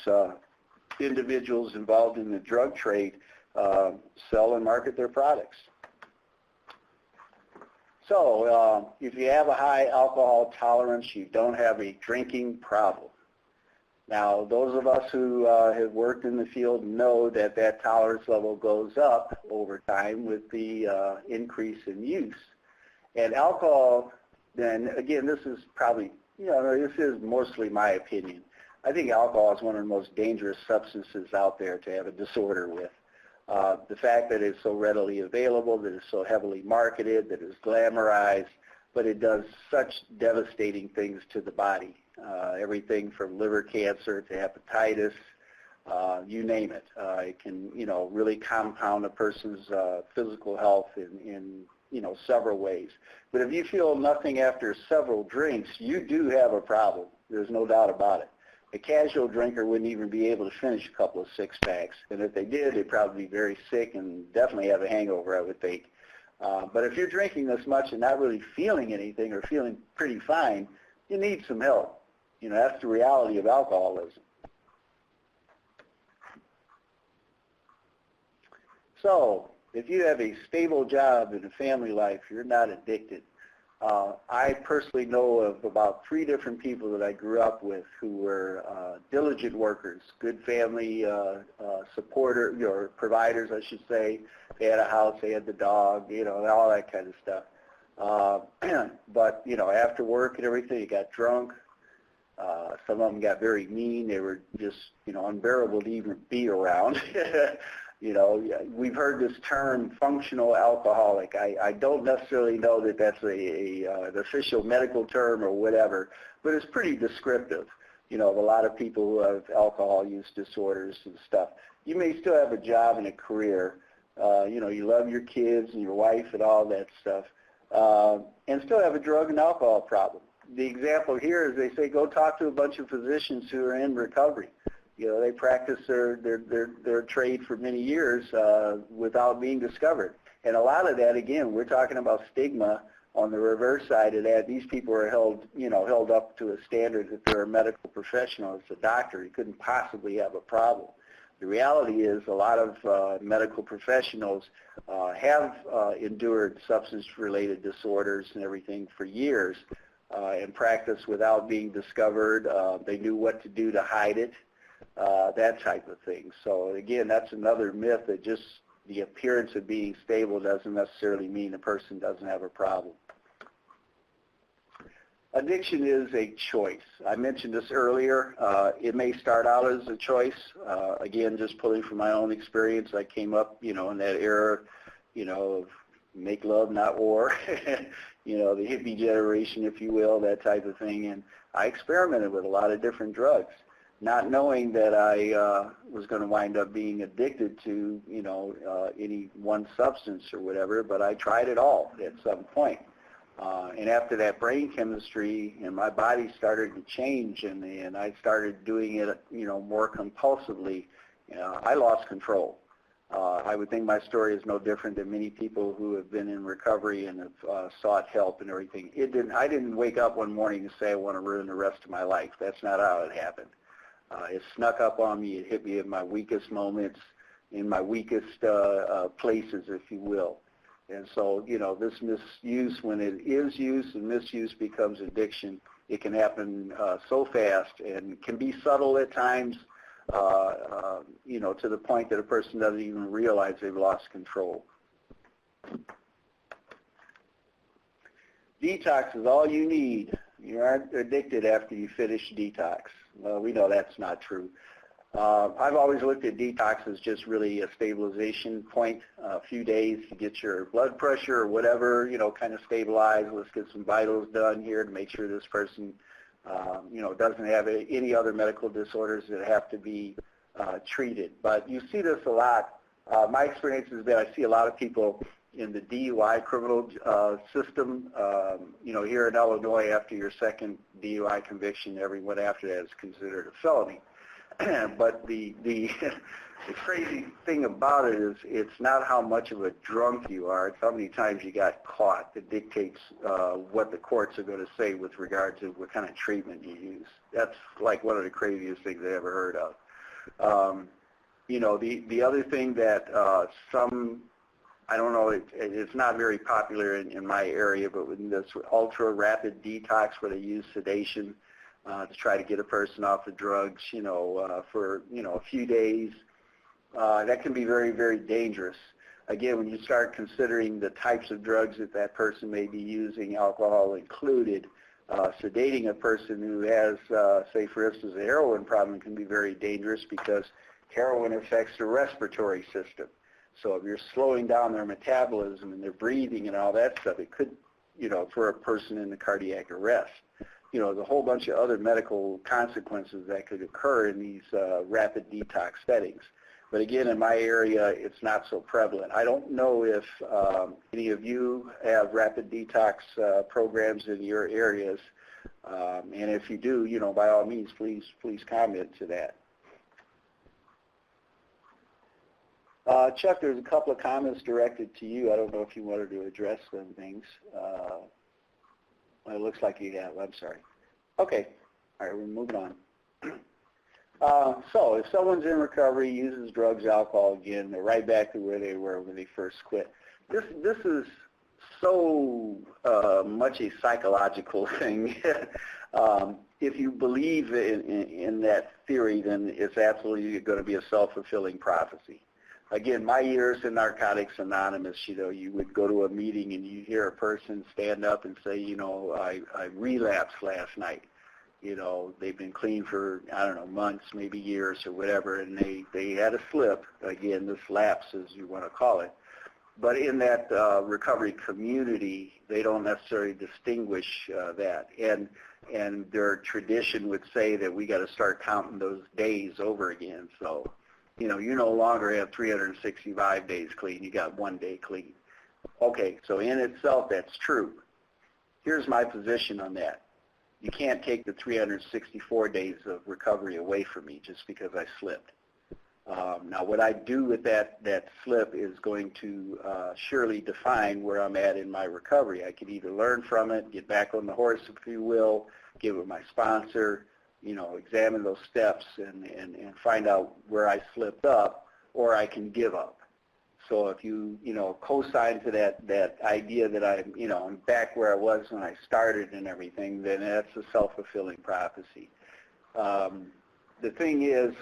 individuals involved in the drug trade sell and market their products. So if you have a high alcohol tolerance, you don't have a drinking problem. Now, those of us who have worked in the field know that that tolerance level goes up over time with the increase in use. And alcohol, then, again, this is probably, this is mostly my opinion. I think alcohol is one of the most dangerous substances out there to have a disorder with. The fact that it's so readily available, that it's so heavily marketed, that it's glamorized, but it does such devastating things to the body. Everything from liver cancer to hepatitis, you name it. It can, really compound a person's physical health in several ways. But if you feel nothing after several drinks, you do have a problem. There's no doubt about it. A casual drinker wouldn't even be able to finish a couple of six-packs. And if they did, they'd probably be very sick and definitely have a hangover, I would think. But if you're drinking this much and not really feeling anything or feeling pretty fine, you need some help. That's the reality of alcoholism. So if you have a stable job and a family life, you're not addicted. I personally know of about 3 different people that I grew up with who were diligent workers, good family supporter, or providers, I should say. They had a house, they had the dog, all that kind of stuff. But, after work and everything, they got drunk. Some of them got very mean. They were just, unbearable to even be around. We've heard this term functional alcoholic. I don't necessarily know that that's an official medical term or whatever, but it's pretty descriptive, of a lot of people who have alcohol use disorders and stuff. You may still have a job and a career. You love your kids and your wife and all that stuff, and still have a drug and alcohol problem. The example here is they say go talk to a bunch of physicians who are in recovery. They practice their trade for many years without being discovered. And a lot of that, again, we're talking about stigma on the reverse side of that. These people are held up to a standard that they're a medical professional. It's a doctor. You couldn't possibly have a problem. The reality is a lot of medical professionals have endured substance-related disorders and everything for years and practice without being discovered. They knew what to do to hide it. That type of thing. So again, that's another myth that just the appearance of being stable doesn't necessarily mean a person doesn't have a problem. Addiction is a choice. I mentioned this earlier. It may start out as a choice. Again, just pulling from my own experience, I came up, in that era, of make love, not war. The hippie generation, if you will, that type of thing. And I experimented with a lot of different drugs, not knowing that I was going to wind up being addicted to, any one substance or whatever. But I tried it all at some point. And after that brain chemistry and my body started to change and I started doing it, more compulsively, I lost control. I would think my story is no different than many people who have been in recovery and have sought help and everything. I didn't wake up one morning and say I want to ruin the rest of my life. That's not how it happened. It snuck up on me. It hit me in my weakest moments, in my weakest places, if you will. And so, this misuse, when it is use and misuse becomes addiction, it can happen so fast and can be subtle at times, to the point that a person doesn't even realize they've lost control. Detox is all you need. You aren't addicted after you finish detox. Well, we know that's not true. I've always looked at detox as just really a stabilization point, a few days to get your blood pressure or whatever, kind of stabilized. Let's get some vitals done here to make sure this person, doesn't have any other medical disorders that have to be treated. But you see this a lot. My experience has been I see a lot of people in the DUI criminal system, here in Illinois, after your second DUI conviction, everyone after that is considered a felony. But the crazy thing about it is it's not how much of a drunk you are, it's how many times you got caught that dictates what the courts are going to say with regard to what kind of treatment you use. That's like one of the craziest things I ever heard of. The other thing that I don't know, it's not very popular in my area, but with this ultra rapid detox where they use sedation to try to get a person off the drugs, for, a few days. That can be very, very dangerous. Again, when you start considering the types of drugs that person may be using, alcohol included, sedating a person who has, say, for instance, a heroin problem can be very dangerous because heroin affects the respiratory system. So if you're slowing down their metabolism and their breathing and all that stuff, it could, for a person in the cardiac arrest. There's a whole bunch of other medical consequences that could occur in these rapid detox settings. But again, in my area, it's not so prevalent. I don't know if any of you have rapid detox programs in your areas. And if you do, by all means, please comment to that. Chuck, there's a couple of comments directed to you. I don't know if you wanted to address them things. Well, it looks like you have. I'm sorry. Okay. All right, we're moving on. So if someone's in recovery, uses drugs, alcohol again, they're right back to where they were when they first quit. This is so much a psychological thing. If you believe in that theory, then it's absolutely going to be a self-fulfilling prophecy. Again, my years in Narcotics Anonymous, you would go to a meeting and you hear a person stand up and say, I relapsed last night. They've been clean for, I don't know, months, maybe years or whatever, and they had a slip. Again, this lapse, as you want to call it. But in that recovery community, they don't necessarily distinguish that. And their tradition would say that we got to start counting those days over again. So, you no longer have 365 days clean. You got 1 day clean. Okay, so in itself, that's true. Here's my position on that. You can't take the 364 days of recovery away from me just because I slipped. Now, what I do with that slip is going to surely define where I'm at in my recovery. I can either learn from it, get back on the horse, if you will, get with my sponsor, examine those steps and find out where I slipped up, or I can give up. So if you, co-sign to that idea that I'm back where I was when I started and everything, then that's a self-fulfilling prophecy. The thing is,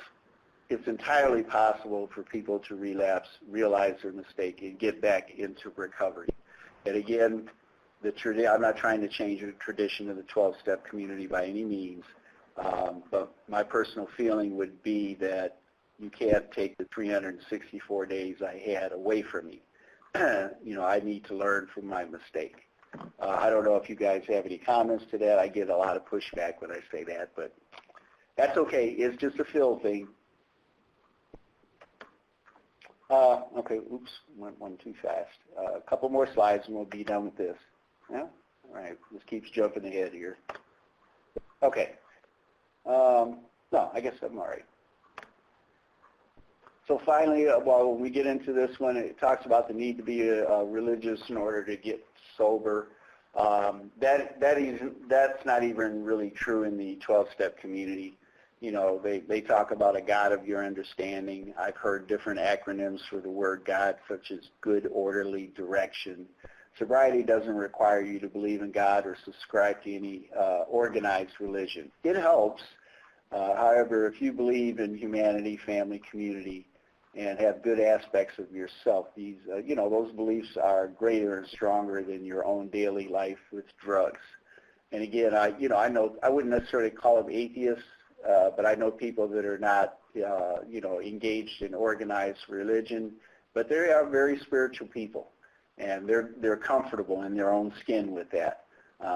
it's entirely possible for people to relapse, realize their mistake, and get back into recovery. And again, I'm not trying to change the tradition of the 12-step community by any means, but my personal feeling would be that you can't take the 364 days I had away from me. I need to learn from my mistake. I don't know if you guys have any comments to that. I get a lot of pushback when I say that, but that's okay. It's just a Phil thing. Okay, oops, went one too fast. A couple more slides and we'll be done with this. Yeah? All right, this keeps jumping ahead here. Okay. No, I guess I'm all right. So finally, when we get into this one, it talks about the need to be religious in order to get sober. That's not even really true in the 12-step community. They talk about a God of your understanding. I've heard different acronyms for the word God, such as good, orderly direction. Sobriety doesn't require you to believe in God or subscribe to any organized religion. It helps. However, if you believe in humanity, family, community, and have good aspects of yourself, those beliefs are greater and stronger than your own daily life with drugs. And again, I wouldn't necessarily call them atheists, but I know people that are not, engaged in organized religion, but they are very spiritual people, and they're comfortable in their own skin with that.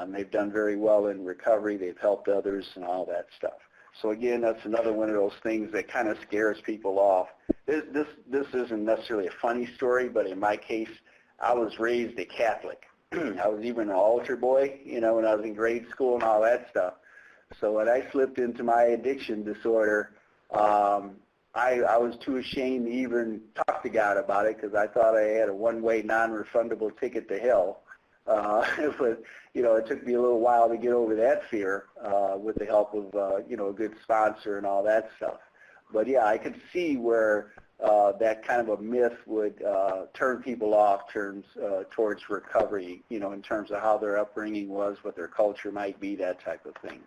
They've done very well in recovery. They've helped others and all that stuff. So again, that's another one of those things that kind of scares people off. This isn't necessarily a funny story, but in my case, I was raised a Catholic. I was even an altar boy, when I was in grade school and all that stuff. So when I slipped into my addiction disorder, I was too ashamed to even talk to God about it because I thought I had a one-way, non-refundable ticket to hell. But, it took me a little while to get over that fear with the help of, a good sponsor and all that stuff. But, yeah, I could see where that kind of a myth would turn people off towards recovery, in terms of how their upbringing was, what their culture might be, that type of thing.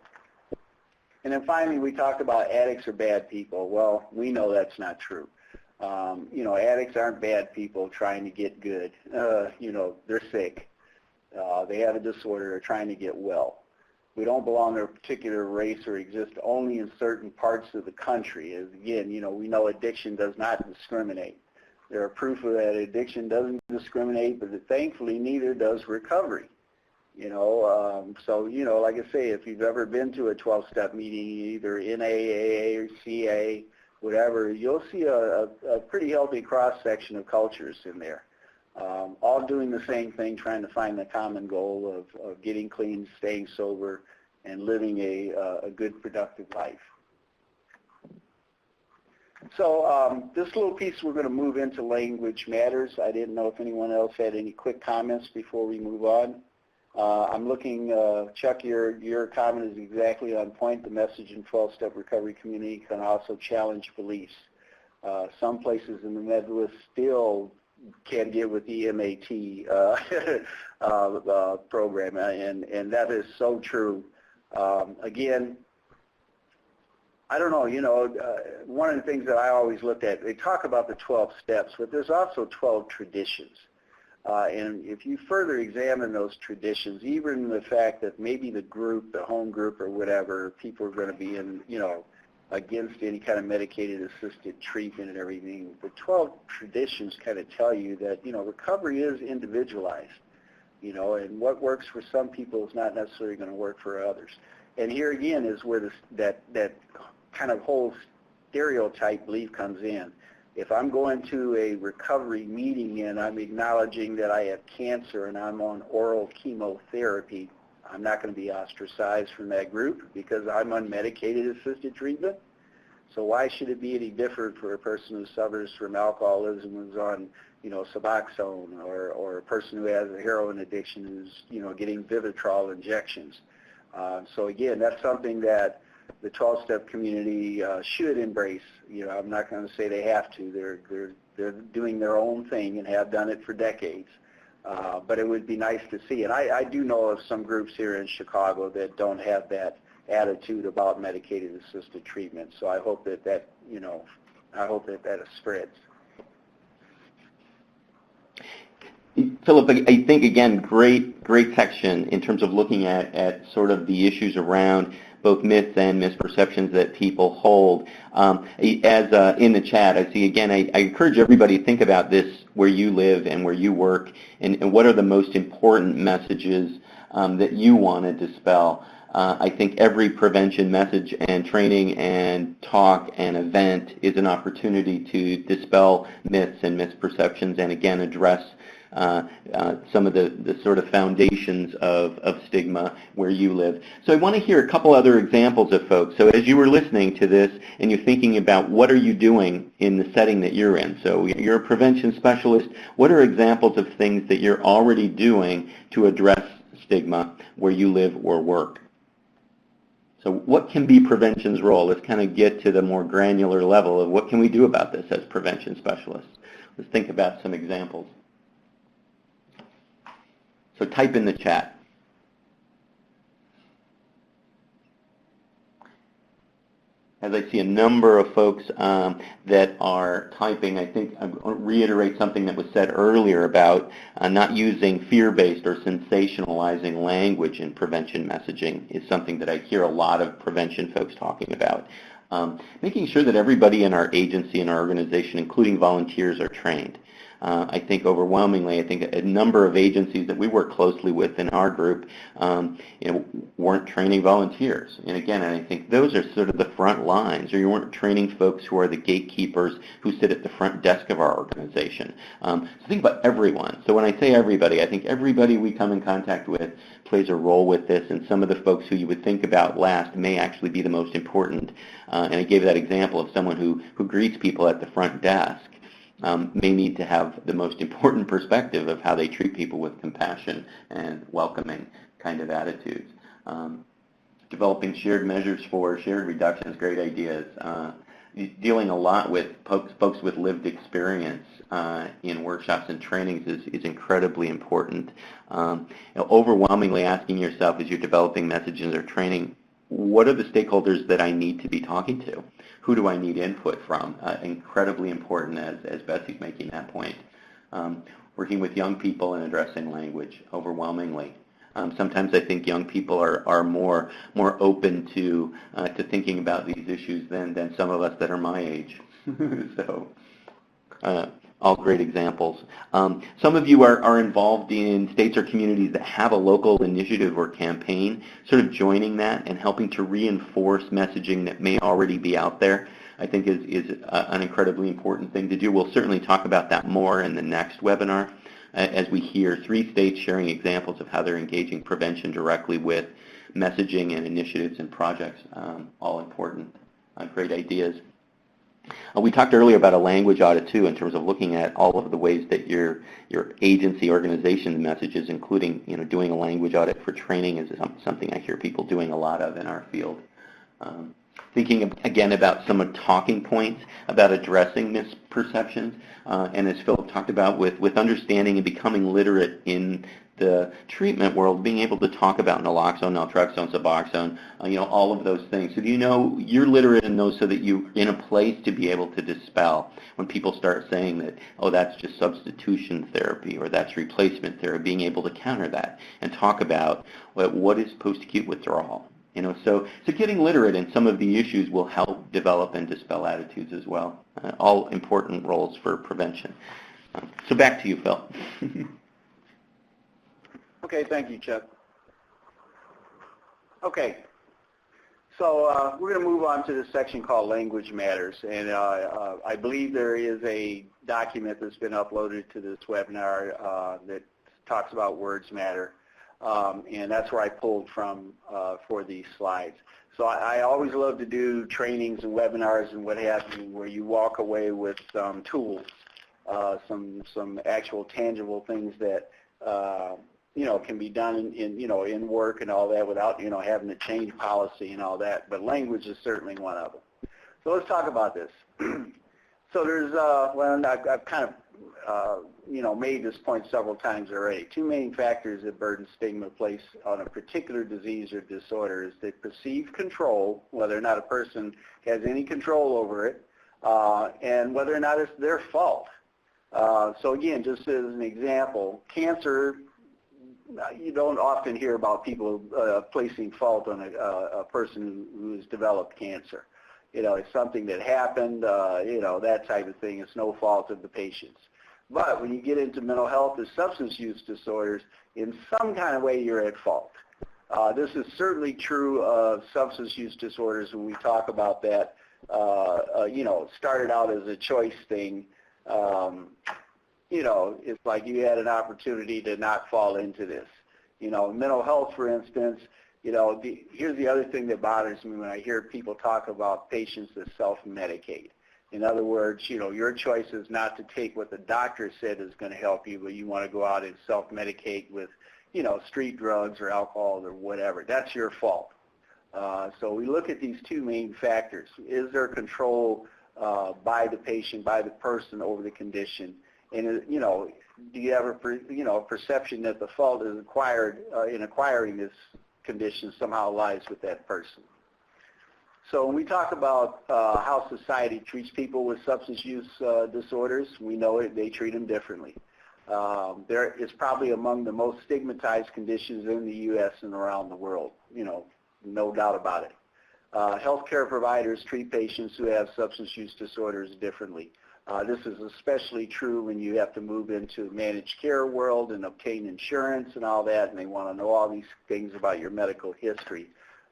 And then finally, we talked about addicts are bad people. Well, we know that's not true. Addicts aren't bad people trying to get good. They're sick. They have a disorder. They're trying to get well. We don't belong to a particular race or exist only in certain parts of the country. As again, we know addiction does not discriminate. There are proof of that addiction doesn't discriminate, but thankfully neither does recovery. So, like I say, if you've ever been to a 12-step meeting, either in AA or CA, whatever, you'll see a pretty healthy cross-section of cultures in there, all doing the same thing, trying to find the common goal of getting clean, staying sober, and living a good, productive life. So this little piece, we're going to move into language matters. I didn't know if anyone else had any quick comments before we move on. I'm looking, Chuck, your comment is exactly on point. The message in 12-step recovery community can also challenge beliefs. Some places in the Midwest still can't get with the MAT program, and that is so true. Again, I don't know, one of the things that I always looked at, they talk about the 12 steps, but there's also 12 traditions. And if you further examine those traditions, even the fact that maybe the group, the home group or whatever, people are going to be in, against any kind of medicated assisted treatment and everything, the 12 traditions kind of tell you that, recovery is individualized, and what works for some people is not necessarily going to work for others. And here again is where that kind of whole stereotype belief comes in. If I'm going to a recovery meeting and I'm acknowledging that I have cancer and I'm on oral chemotherapy, I'm not going to be ostracized from that group because I'm on medicated assisted treatment. So why should it be any different for a person who suffers from alcoholism who's on, Suboxone, or a person who has a heroin addiction who's, getting Vivitrol injections? So again, that's something that the 12-step community should embrace. I'm not going to say they have to. They're doing their own thing and have done it for decades. But it would be nice to see. And I do know of some groups here in Chicago that don't have that attitude about medicated assisted treatment. So I hope that spreads. Phillip, I think, again, great section in terms of looking at sort of the issues around both myths and misperceptions that people hold. As in the chat, I see, again, I encourage everybody to think about this where you live and where you work, and what are the most important messages that you want to dispel. I think every prevention message and training and talk and event is an opportunity to dispel myths and misperceptions and, again, address some of the sort of foundations of stigma where you live. So I want to hear a couple other examples of folks. So as you were listening to this and you're thinking about what are you doing in the setting that you're in. So you're a prevention specialist. What are examples of things that you're already doing to address stigma where you live or work? So what can be prevention's role? Let's kind of get to the more granular level of what can we do about this as prevention specialists. Let's think about some examples. So type in the chat. As I see a number of folks that are typing, I think I'll reiterate something that was said earlier about not using fear-based or sensationalizing language in prevention messaging is something that I hear a lot of prevention folks talking about. Making sure that everybody in our agency and our organization, including volunteers, are trained. I think overwhelmingly, I think a number of agencies that we work closely with in our group weren't training volunteers. And again, I think those are sort of the front lines, or you weren't training folks who are the gatekeepers who sit at the front desk of our organization. So think about everyone. So when I say everybody, I think everybody we come in contact with plays a role with this, and some of the folks who you would think about last may actually be the most important. And I gave that example of someone who greets people at the front desk. May need to have the most important perspective of how they treat people with compassion and welcoming kind of attitudes. Developing shared measures for shared reductions, great ideas. Dealing a lot with folks with lived experience in workshops and trainings is incredibly important. Overwhelmingly asking yourself as you're developing messages or training, what are the stakeholders that I need to be talking to? Who do I need input from? Incredibly important as Betsy's making that point. Working with young people and addressing language, overwhelmingly. Sometimes I think young people are more open to thinking about these issues than some of us that are my age. So all great examples. Some of you are involved in states or communities that have a local initiative or campaign, sort of joining that and helping to reinforce messaging that may already be out there, I think is an incredibly important thing to do. We'll certainly talk about that more in the next webinar as we hear 3 states sharing examples of how they're engaging prevention directly with messaging and initiatives and projects, all important, great ideas. We talked earlier about a language audit too, in terms of looking at all of the ways that your agency organization messages, including doing a language audit for training, is something I hear people doing a lot of in our field. Thinking again about some talking points about addressing misperceptions, and as Phillip talked about with understanding and becoming literate in the treatment world, being able to talk about naloxone, naltrexone, Suboxone, all of those things. So you're literate in those so that you're in a place to be able to dispel when people start saying that, oh, that's just substitution therapy or that's replacement therapy, being able to counter that and talk about what is post-acute withdrawal. So getting literate in some of the issues will help develop and dispel attitudes as well. All important roles for prevention. So back to you, Phil. Okay, thank you, Chuck. Okay, so we're going to move on to this section called Language Matters, and I believe there is a document that's been uploaded to this webinar that talks about words matter, and that's where I pulled from for these slides. So I always love to do trainings and webinars and what have you, where you walk away with some tools, some actual tangible things that can be done in work and all that without, having to change policy and all that. But language is certainly one of them. So let's talk about this. So there's, I've kind of, made this point several times already. 2 main factors that burden stigma place on a particular disease or disorder is the perceived control, whether or not a person has any control over it, and whether or not it's their fault. So again, just as an example, cancer, you don't often hear about people placing fault on a person who's developed cancer. It's something that happened, that type of thing. It's no fault of the patient's. But when you get into mental health or substance use disorders, in some kind of way you're at fault. This is certainly true of substance use disorders when we talk about that. It started out as a choice thing. It's like you had an opportunity to not fall into this. Mental health, for instance, here's the other thing that bothers me when I hear people talk about patients that self-medicate. In other words, your choice is not to take what the doctor said is going to help you, but you want to go out and self-medicate with, street drugs or alcohol or whatever. That's your fault. So we look at these two main factors. Is there control by the patient, by the person over the condition? And, do you have a perception that the fault is acquired in acquiring this condition somehow lies with that person? So when we talk about how society treats people with substance use disorders, we know they treat them differently. There is probably among the most stigmatized conditions in the U.S. and around the world, no doubt about it. Healthcare providers treat patients who have substance use disorders differently. This is especially true when you have to move into managed care world and obtain insurance and all that, and they want to know all these things about your medical history.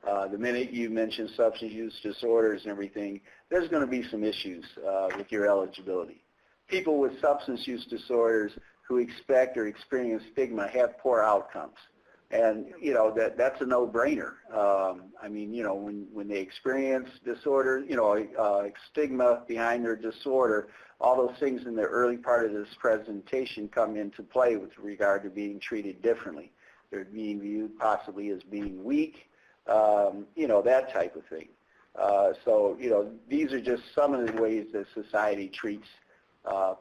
The minute you mention substance use disorders and everything, there's going to be some issues with your eligibility. People with substance use disorders who expect or experience stigma have poor outcomes. And, that's a no-brainer. When they experience disorder, stigma behind their disorder, all those things in the early part of this presentation come into play with regard to being treated differently. They're being viewed possibly as being weak, that type of thing. These are just some of the ways that society treats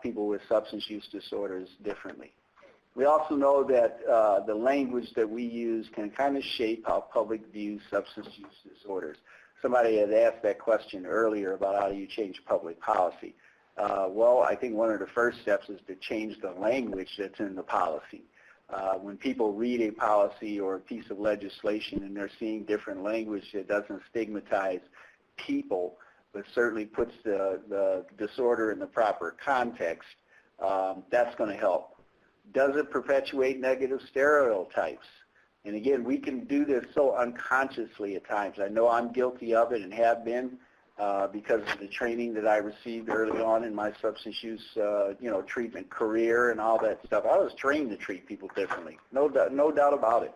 people with substance use disorders differently. We also know that the language that we use can kind of shape how public views substance use disorders. Somebody had asked that question earlier about how do you change public policy. Well, I think one of the first steps is to change the language that's in the policy. When people read a policy or a piece of legislation and they're seeing different language that doesn't stigmatize people, but certainly puts the disorder in the proper context, that's going to help. Does it perpetuate negative stereotypes? And again, we can do this so unconsciously at times. I know I'm guilty of it and have been because of the training that I received early on in my substance use, treatment career and all that stuff. I was trained to treat people differently, no doubt about it.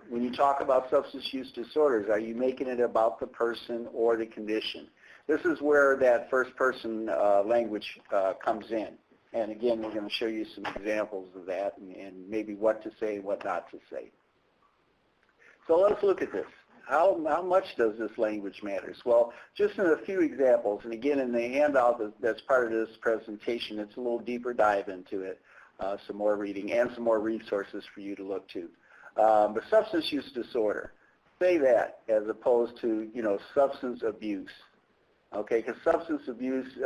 When you talk about substance use disorders, are you making it about the person or the condition? This is where that first-person language comes in. And again, we're going to show you some examples of that and maybe what to say and what not to say. So let's look at this. How much does this language matter? Well, just in a few examples, and again, in the handout that's part of this presentation, it's a little deeper dive into it, some more reading and some more resources for you to look to. But substance use disorder, say that as opposed to, substance abuse. Okay, because substance abuse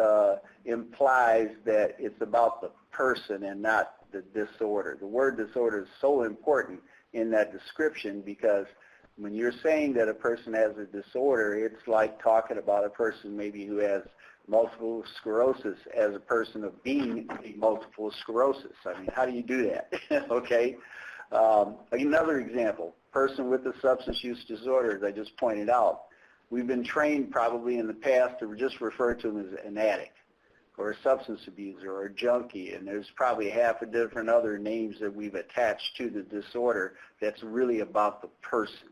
implies that it's about the person and not the disorder. The word disorder is so important in that description because when you're saying that a person has a disorder, it's like talking about a person maybe who has multiple sclerosis as a person of being multiple sclerosis. I mean, how do you do that? Okay. Another example, person with a substance use disorder, as I just pointed out. We've been trained probably in the past to just refer to them as an addict or a substance abuser or a junkie, and there's probably half a different other names that we've attached to the disorder that's really about the person.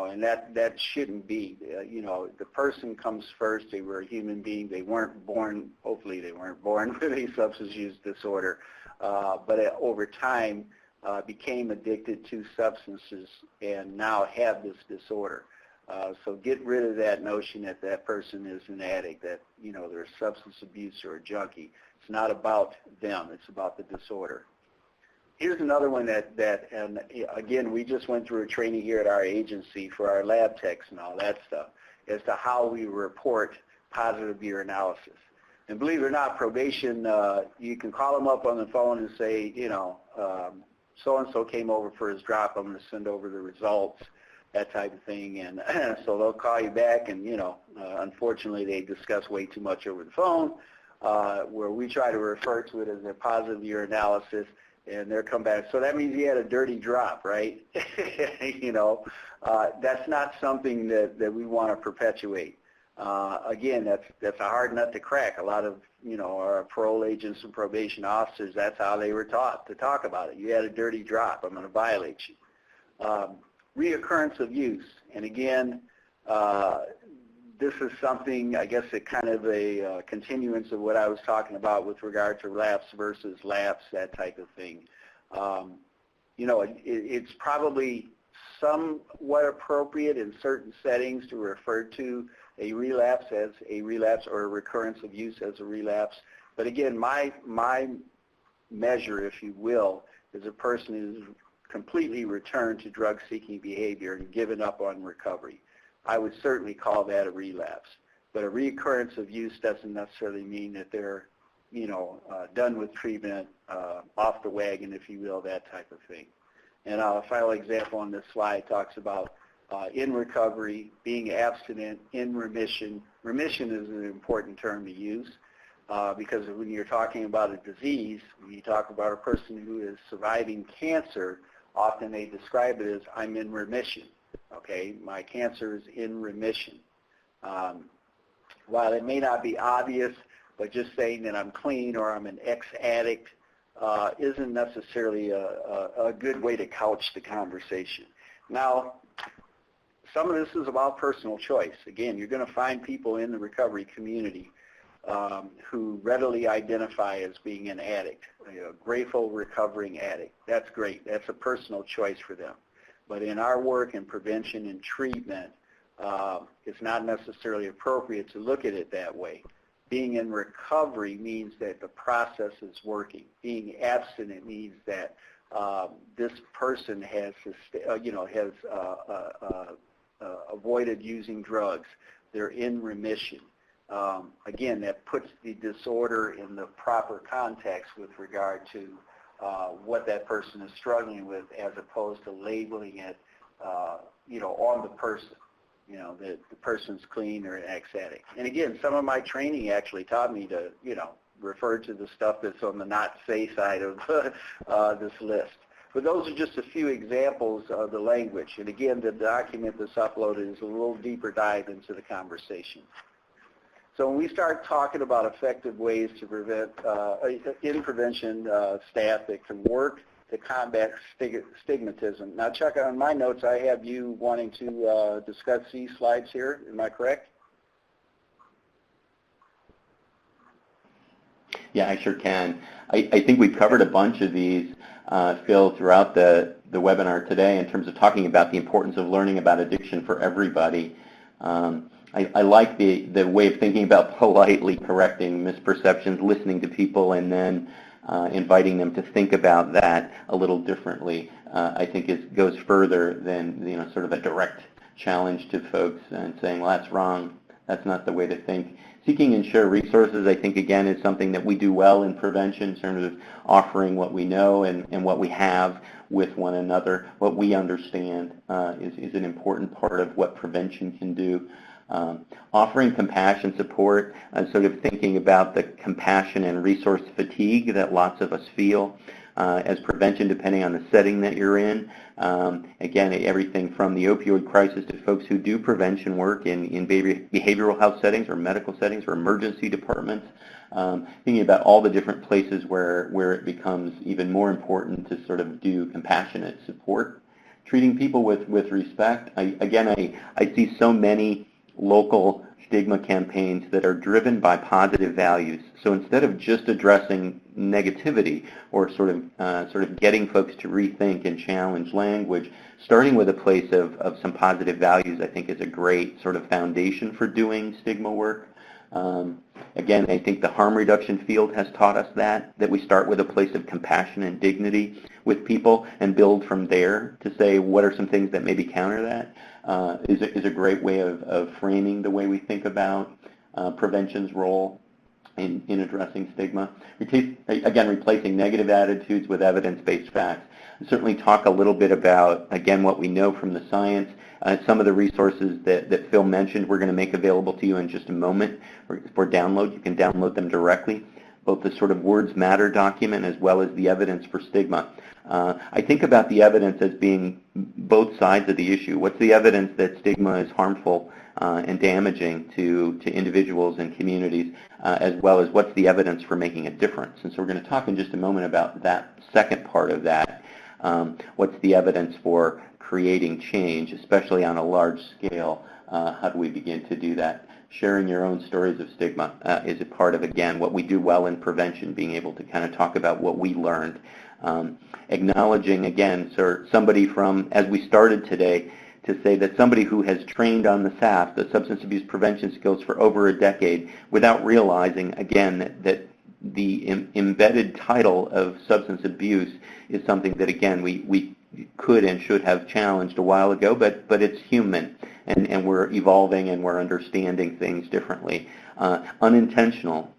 And that shouldn't be. The person comes first. They were a human being. They weren't born, hopefully they weren't born with a substance use disorder, but over time became addicted to substances and now have this disorder. So get rid of that notion that that person is an addict, that, they're a substance abuse or a junkie. It's not about them. It's about the disorder. Here's another one and again, we just went through a training here at our agency for our lab techs and all that stuff as to how we report positive urinalysis. And believe it or not, probation, you can call them up on the phone and say, you know, so-and-so came over for his drop, I'm going to send over the results, that type of thing. And so they'll call you back, and, you know, unfortunately they discuss way too much over the phone, where we try to refer to it as a positive urinalysis, and they'll come back. So that means he had a dirty drop, right? You know, that's not something that we want to perpetuate. Again, that's a hard nut to crack. A lot of, you know, our parole agents and probation officers, that's how they were taught to talk about it. You had a dirty drop, I'm going to violate you. Reoccurrence of use, and again, this is something, I guess, it kind of a continuance of what I was talking about with regard to relapse versus lapse, that type of thing. You know, it's probably somewhat appropriate in certain settings to refer to a relapse as a relapse or a recurrence of use as a relapse. But again, my measure, if you will, is a person who's completely returned to drug-seeking behavior and given up on recovery. I would certainly call that a relapse. But a recurrence of use doesn't necessarily mean that they're, you know, done with treatment, off the wagon, if you will, that type of thing. And a final example on this slide talks about in recovery, being abstinent, in remission. Remission is an important term to use because when you're talking about a disease, when you talk about a person who is surviving cancer, often they describe it as, I'm in remission. Okay, my cancer is in remission. While it may not be obvious, but just saying that I'm clean or I'm an ex-addict isn't necessarily a good way to couch the conversation. Now, some of this is about personal choice. Again, you're going to find people in the recovery community who readily identify as being an addict, a grateful recovering addict. That's great. That's a personal choice for them. But in our work in prevention and treatment, it's not necessarily appropriate to look at it that way. Being in recovery means that the process is working. Being abstinent means that this person has, avoided using drugs. They're in remission. Again, that puts the disorder in the proper context with regard to what that person is struggling with, as opposed to labeling it, on the person. You know, that the person's clean or an ex-addict. And again, some of my training actually taught me to, refer to the stuff that's on the not say side of this list. But those are just a few examples of the language. And again, the document that's uploaded is a little deeper dive into the conversation. So when we start talking about effective ways to prevent, in prevention staff that can work to combat stigmatism. Now, Chuck, on my notes, I have you wanting to discuss these slides here. Am I correct? Yeah, I sure can. I think we covered a bunch of these, Phil, throughout the webinar today in terms of talking about the importance of learning about addiction for everybody. I like the way of thinking about politely correcting misperceptions, listening to people, and then inviting them to think about that a little differently. I think it goes further than sort of a direct challenge to folks and saying, well, that's wrong. That's not the way to think. Seeking and share resources, I think, again, is something that we do well in prevention in terms of offering what we know and what we have with one another. What we understand is an important part of what prevention can do. Offering compassion support, sort of thinking about the compassion and resource fatigue that lots of us feel as prevention, depending on the setting that you're in. Again, everything from the opioid crisis to folks who do prevention work in behavioral health settings or medical settings or emergency departments. Thinking about all the different places where it becomes even more important to sort of do compassionate support. Treating people with respect. I see so many local stigma campaigns that are driven by positive values. So instead of just addressing negativity or sort of getting folks to rethink and challenge language, starting with a place of some positive values, I think, is a great sort of foundation for doing stigma work. Again, I think the harm reduction field has taught us that we start with a place of compassion and dignity with people and build from there to say what are some things that maybe counter that. Is a great way of framing the way we think about prevention's role. in addressing stigma. Again, replacing negative attitudes with evidence-based facts. And certainly talk a little bit about, again, what we know from the science. Some of the resources that Phil mentioned we're going to make available to you in just a moment for download. You can download them directly, both the sort of Words Matter document as well as the evidence for stigma. I think about the evidence as being both sides of the issue. What's the evidence that stigma is harmful and damaging to individuals and communities, as well as what's the evidence for making a difference? And so we're going to talk in just a moment about that second part of that. What's the evidence for creating change, especially on a large scale? How do we begin to do that? Sharing your own stories of stigma is a part of, again, what we do well in prevention, being able to kind of talk about what we learned. Acknowledging, again, somebody from, as we started today, to say that somebody who has trained on the SAF, the substance abuse prevention skills, for over a decade, without realizing, again, that the embedded title of substance abuse is something that, again, we could and should have challenged a while ago, but it's human, and we're evolving and we're understanding things differently. Unintentional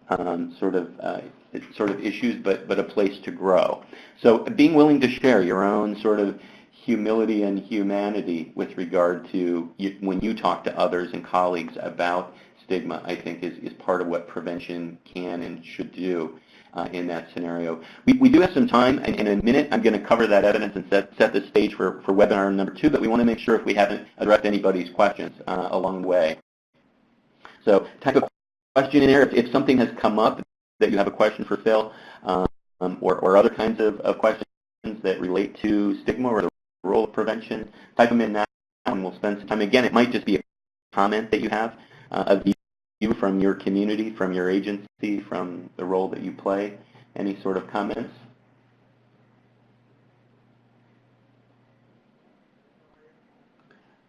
sort of issues, but a place to grow. So being willing to share your own sort of humility and humanity with regard to when you talk to others and colleagues about stigma, I think is part of what prevention can and should do in that scenario. We do have some time, and in a minute I'm going to cover that evidence and set the stage for webinar number 2, but we want to make sure if we haven't addressed anybody's questions along the way. So type a question in there if something has come up that you have a question for Phil, or other kinds of questions that relate to stigma or the role of prevention. Type them in now, and we'll spend some time. Again, it might just be a comment that you have, a view from your community, from your agency, from the role that you play. Any sort of comments?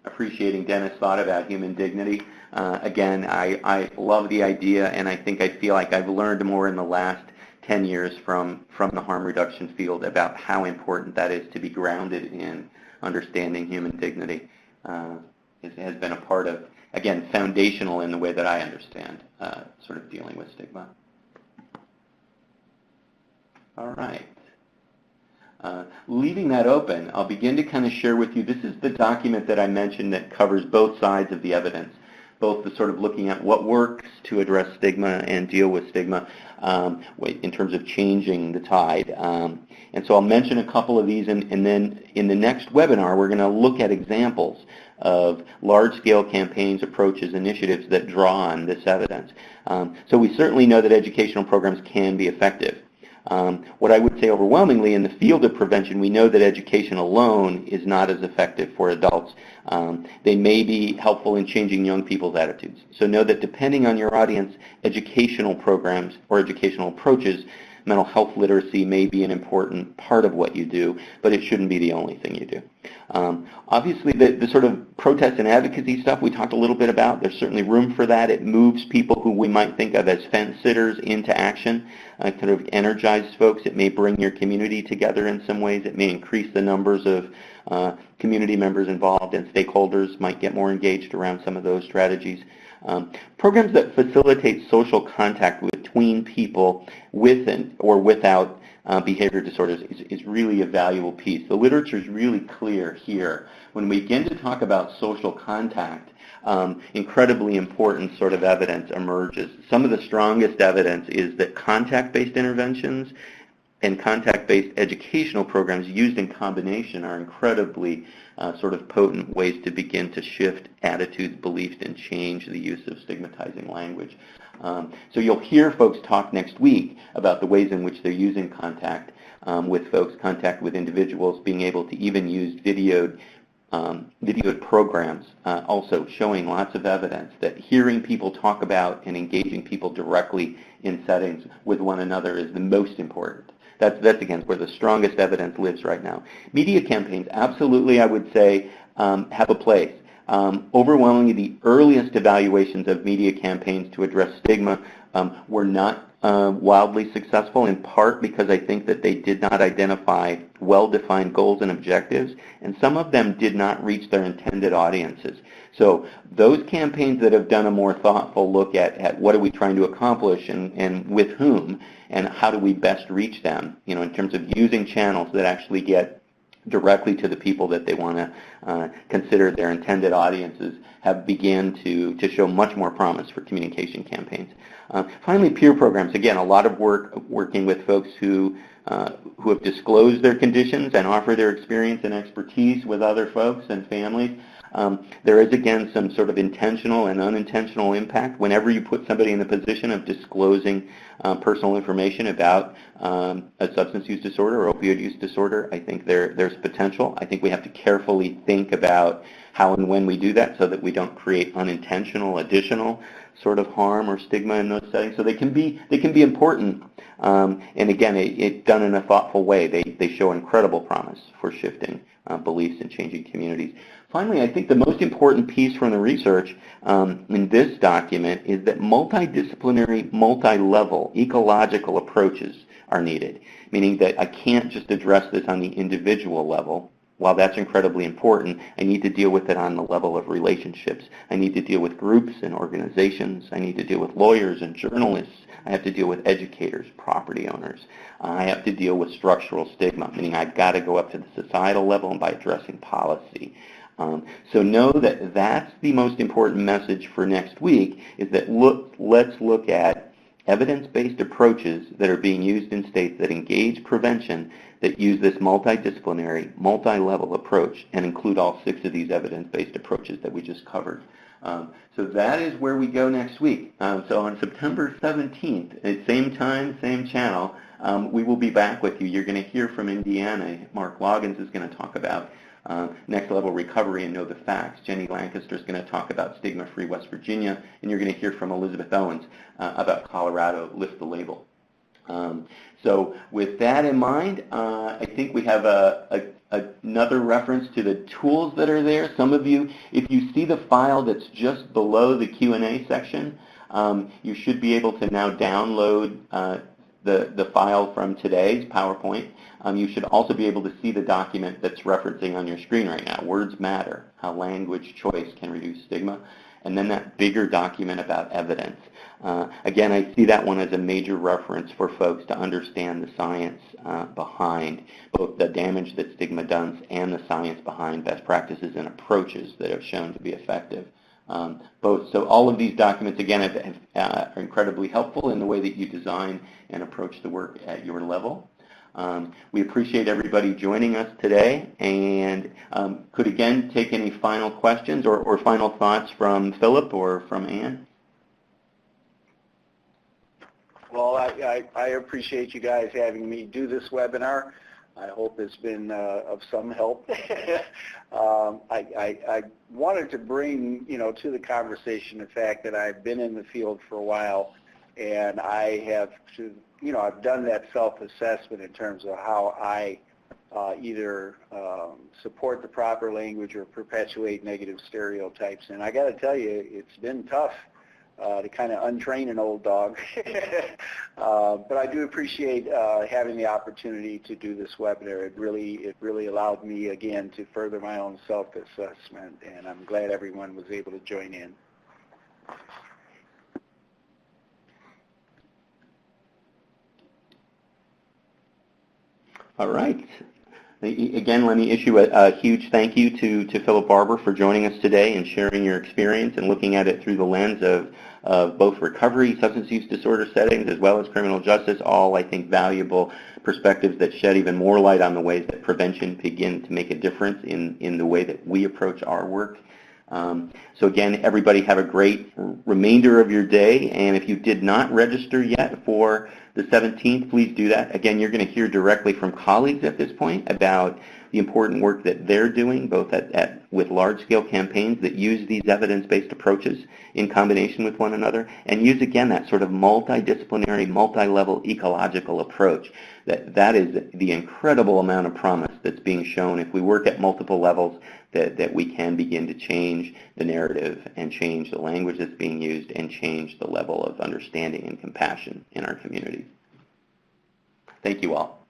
Appreciating Dennis' thought about human dignity. Again, I love the idea, and I think I feel like I've learned more in the last 10 years from the harm reduction field about how important that is to be grounded in understanding human dignity. It has been a part of, again, foundational in the way that I understand sort of dealing with stigma. All right. Leaving that open, I'll begin to kind of share with you, this is the document that I mentioned that covers both sides of the evidence, both the sort of looking at what works to address stigma and deal with stigma in terms of changing the tide. And so I'll mention a couple of these, and then in the next webinar, we're going to look at examples of large-scale campaigns, approaches, initiatives that draw on this evidence. So we certainly know that educational programs can be effective. What I would say overwhelmingly in the field of prevention, we know that education alone is not as effective for adults. They may be helpful in changing young people's attitudes. So know that depending on your audience, educational programs or educational approaches, mental health literacy may be an important part of what you do, but it shouldn't be the only thing you do. Obviously, the sort of protest and advocacy stuff we talked a little bit about, there's certainly room for that. It moves people who we might think of as fence sitters into action, kind of energizes folks. It may bring your community together in some ways. It may increase the numbers of community members involved, and stakeholders might get more engaged around some of those strategies. Programs that facilitate social contact between people with or without behavior disorders is really a valuable piece. The literature is really clear here. When we begin to talk about social contact, incredibly important sort of evidence emerges. Some of the strongest evidence is that contact-based interventions and contact-based educational programs used in combination are incredibly sort of potent ways to begin to shift attitudes, beliefs, and change the use of stigmatizing language. So you'll hear folks talk next week about the ways in which they're using contact with folks, contact with individuals, being able to even use videoed programs, also showing lots of evidence that hearing people talk about and engaging people directly in settings with one another is the most important. That's again, where the strongest evidence lives right now. Media campaigns, absolutely, I would say, have a place. Overwhelmingly, the earliest evaluations of media campaigns to address stigma were not wildly successful, in part because I think that they did not identify well-defined goals and objectives, and some of them did not reach their intended audiences. So those campaigns that have done a more thoughtful look at what are we trying to accomplish and with whom, and how do we best reach them, in terms of using channels that actually get directly to the people that they want to consider their intended audiences, have began to show much more promise for communication campaigns. Finally, peer programs. Again, a lot of work working with folks who have disclosed their conditions and offer their experience and expertise with other folks and families. There is, again, some sort of intentional and unintentional impact. Whenever you put somebody in the position of disclosing personal information about a substance use disorder or opioid use disorder, I think there's potential. I think we have to carefully think about how and when we do that so that we don't create unintentional additional sort of harm or stigma in those settings. So they can be important, and again, it's done in a thoughtful way. They show incredible promise for shifting beliefs and changing communities. Finally, I think the most important piece from the research in this document is that multidisciplinary, multi-level ecological approaches are needed, meaning that I can't just address this on the individual level. While that's incredibly important, I need to deal with it on the level of relationships. I need to deal with groups and organizations. I need to deal with lawyers and journalists. I have to deal with educators, property owners. I have to deal with structural stigma, meaning I've got to go up to the societal level and by addressing policy. So know that that's the most important message for next week, is that let's look at evidence-based approaches that are being used in states that engage prevention, that use this multidisciplinary, multi-level approach and include all 6 of these evidence-based approaches that we just covered. So that is where we go next week. So on September 17th, at same time, same channel, we will be back with you. You're going to hear from Indiana. Mark Loggins is going to talk about next level recovery and know the facts. Jenny Lancaster is going to talk about stigma-free West Virginia, and you're going to hear from Elizabeth Owens about Colorado, Lift the Label. So with that in mind, I think we have another reference to the tools that are there. Some of you, if you see the file that's just below the Q&A section, you should be able to now download the file from today's PowerPoint. You should also be able to see the document that's referencing on your screen right now, Words Matter, How Language Choice Can Reduce Stigma, and then that bigger document about evidence. Again, I see that one as a major reference for folks to understand the science behind both the damage that stigma does and the science behind best practices and approaches that have shown to be effective. So all of these documents, again, are incredibly helpful in the way that you design and approach the work at your level. We appreciate everybody joining us today, and could again take any final questions or final thoughts from Phillip or from Ann. Well, I appreciate you guys having me do this webinar. I hope it's been of some help. I wanted to bring, to the conversation the fact that I've been in the field for a while, and I have to, I've done that self-assessment in terms of how I either support the proper language or perpetuate negative stereotypes. And I got to tell you, it's been tough to kind of untrain an old dog. But I do appreciate having the opportunity to do this webinar. It really allowed me, again, to further my own self-assessment, and I'm glad everyone was able to join in. All right. Again, let me issue a huge thank you to Phillip Babour for joining us today and sharing your experience and looking at it through the lens of both recovery, substance use disorder settings, as well as criminal justice, all, I think, valuable perspectives that shed even more light on the ways that prevention begin to make a difference in the way that we approach our work. So again, everybody have a great remainder of your day, and if you did not register yet for the 17th, please do that. Again, you're going to hear directly from colleagues at this point about the important work that they're doing, both with large-scale campaigns that use these evidence-based approaches in combination with one another, and use, again, that sort of multidisciplinary, multi-level ecological approach that is the incredible amount of promise that's being shown if we work at multiple levels, that we can begin to change the narrative and change the language that's being used and change the level of understanding and compassion in our communities. Thank you all.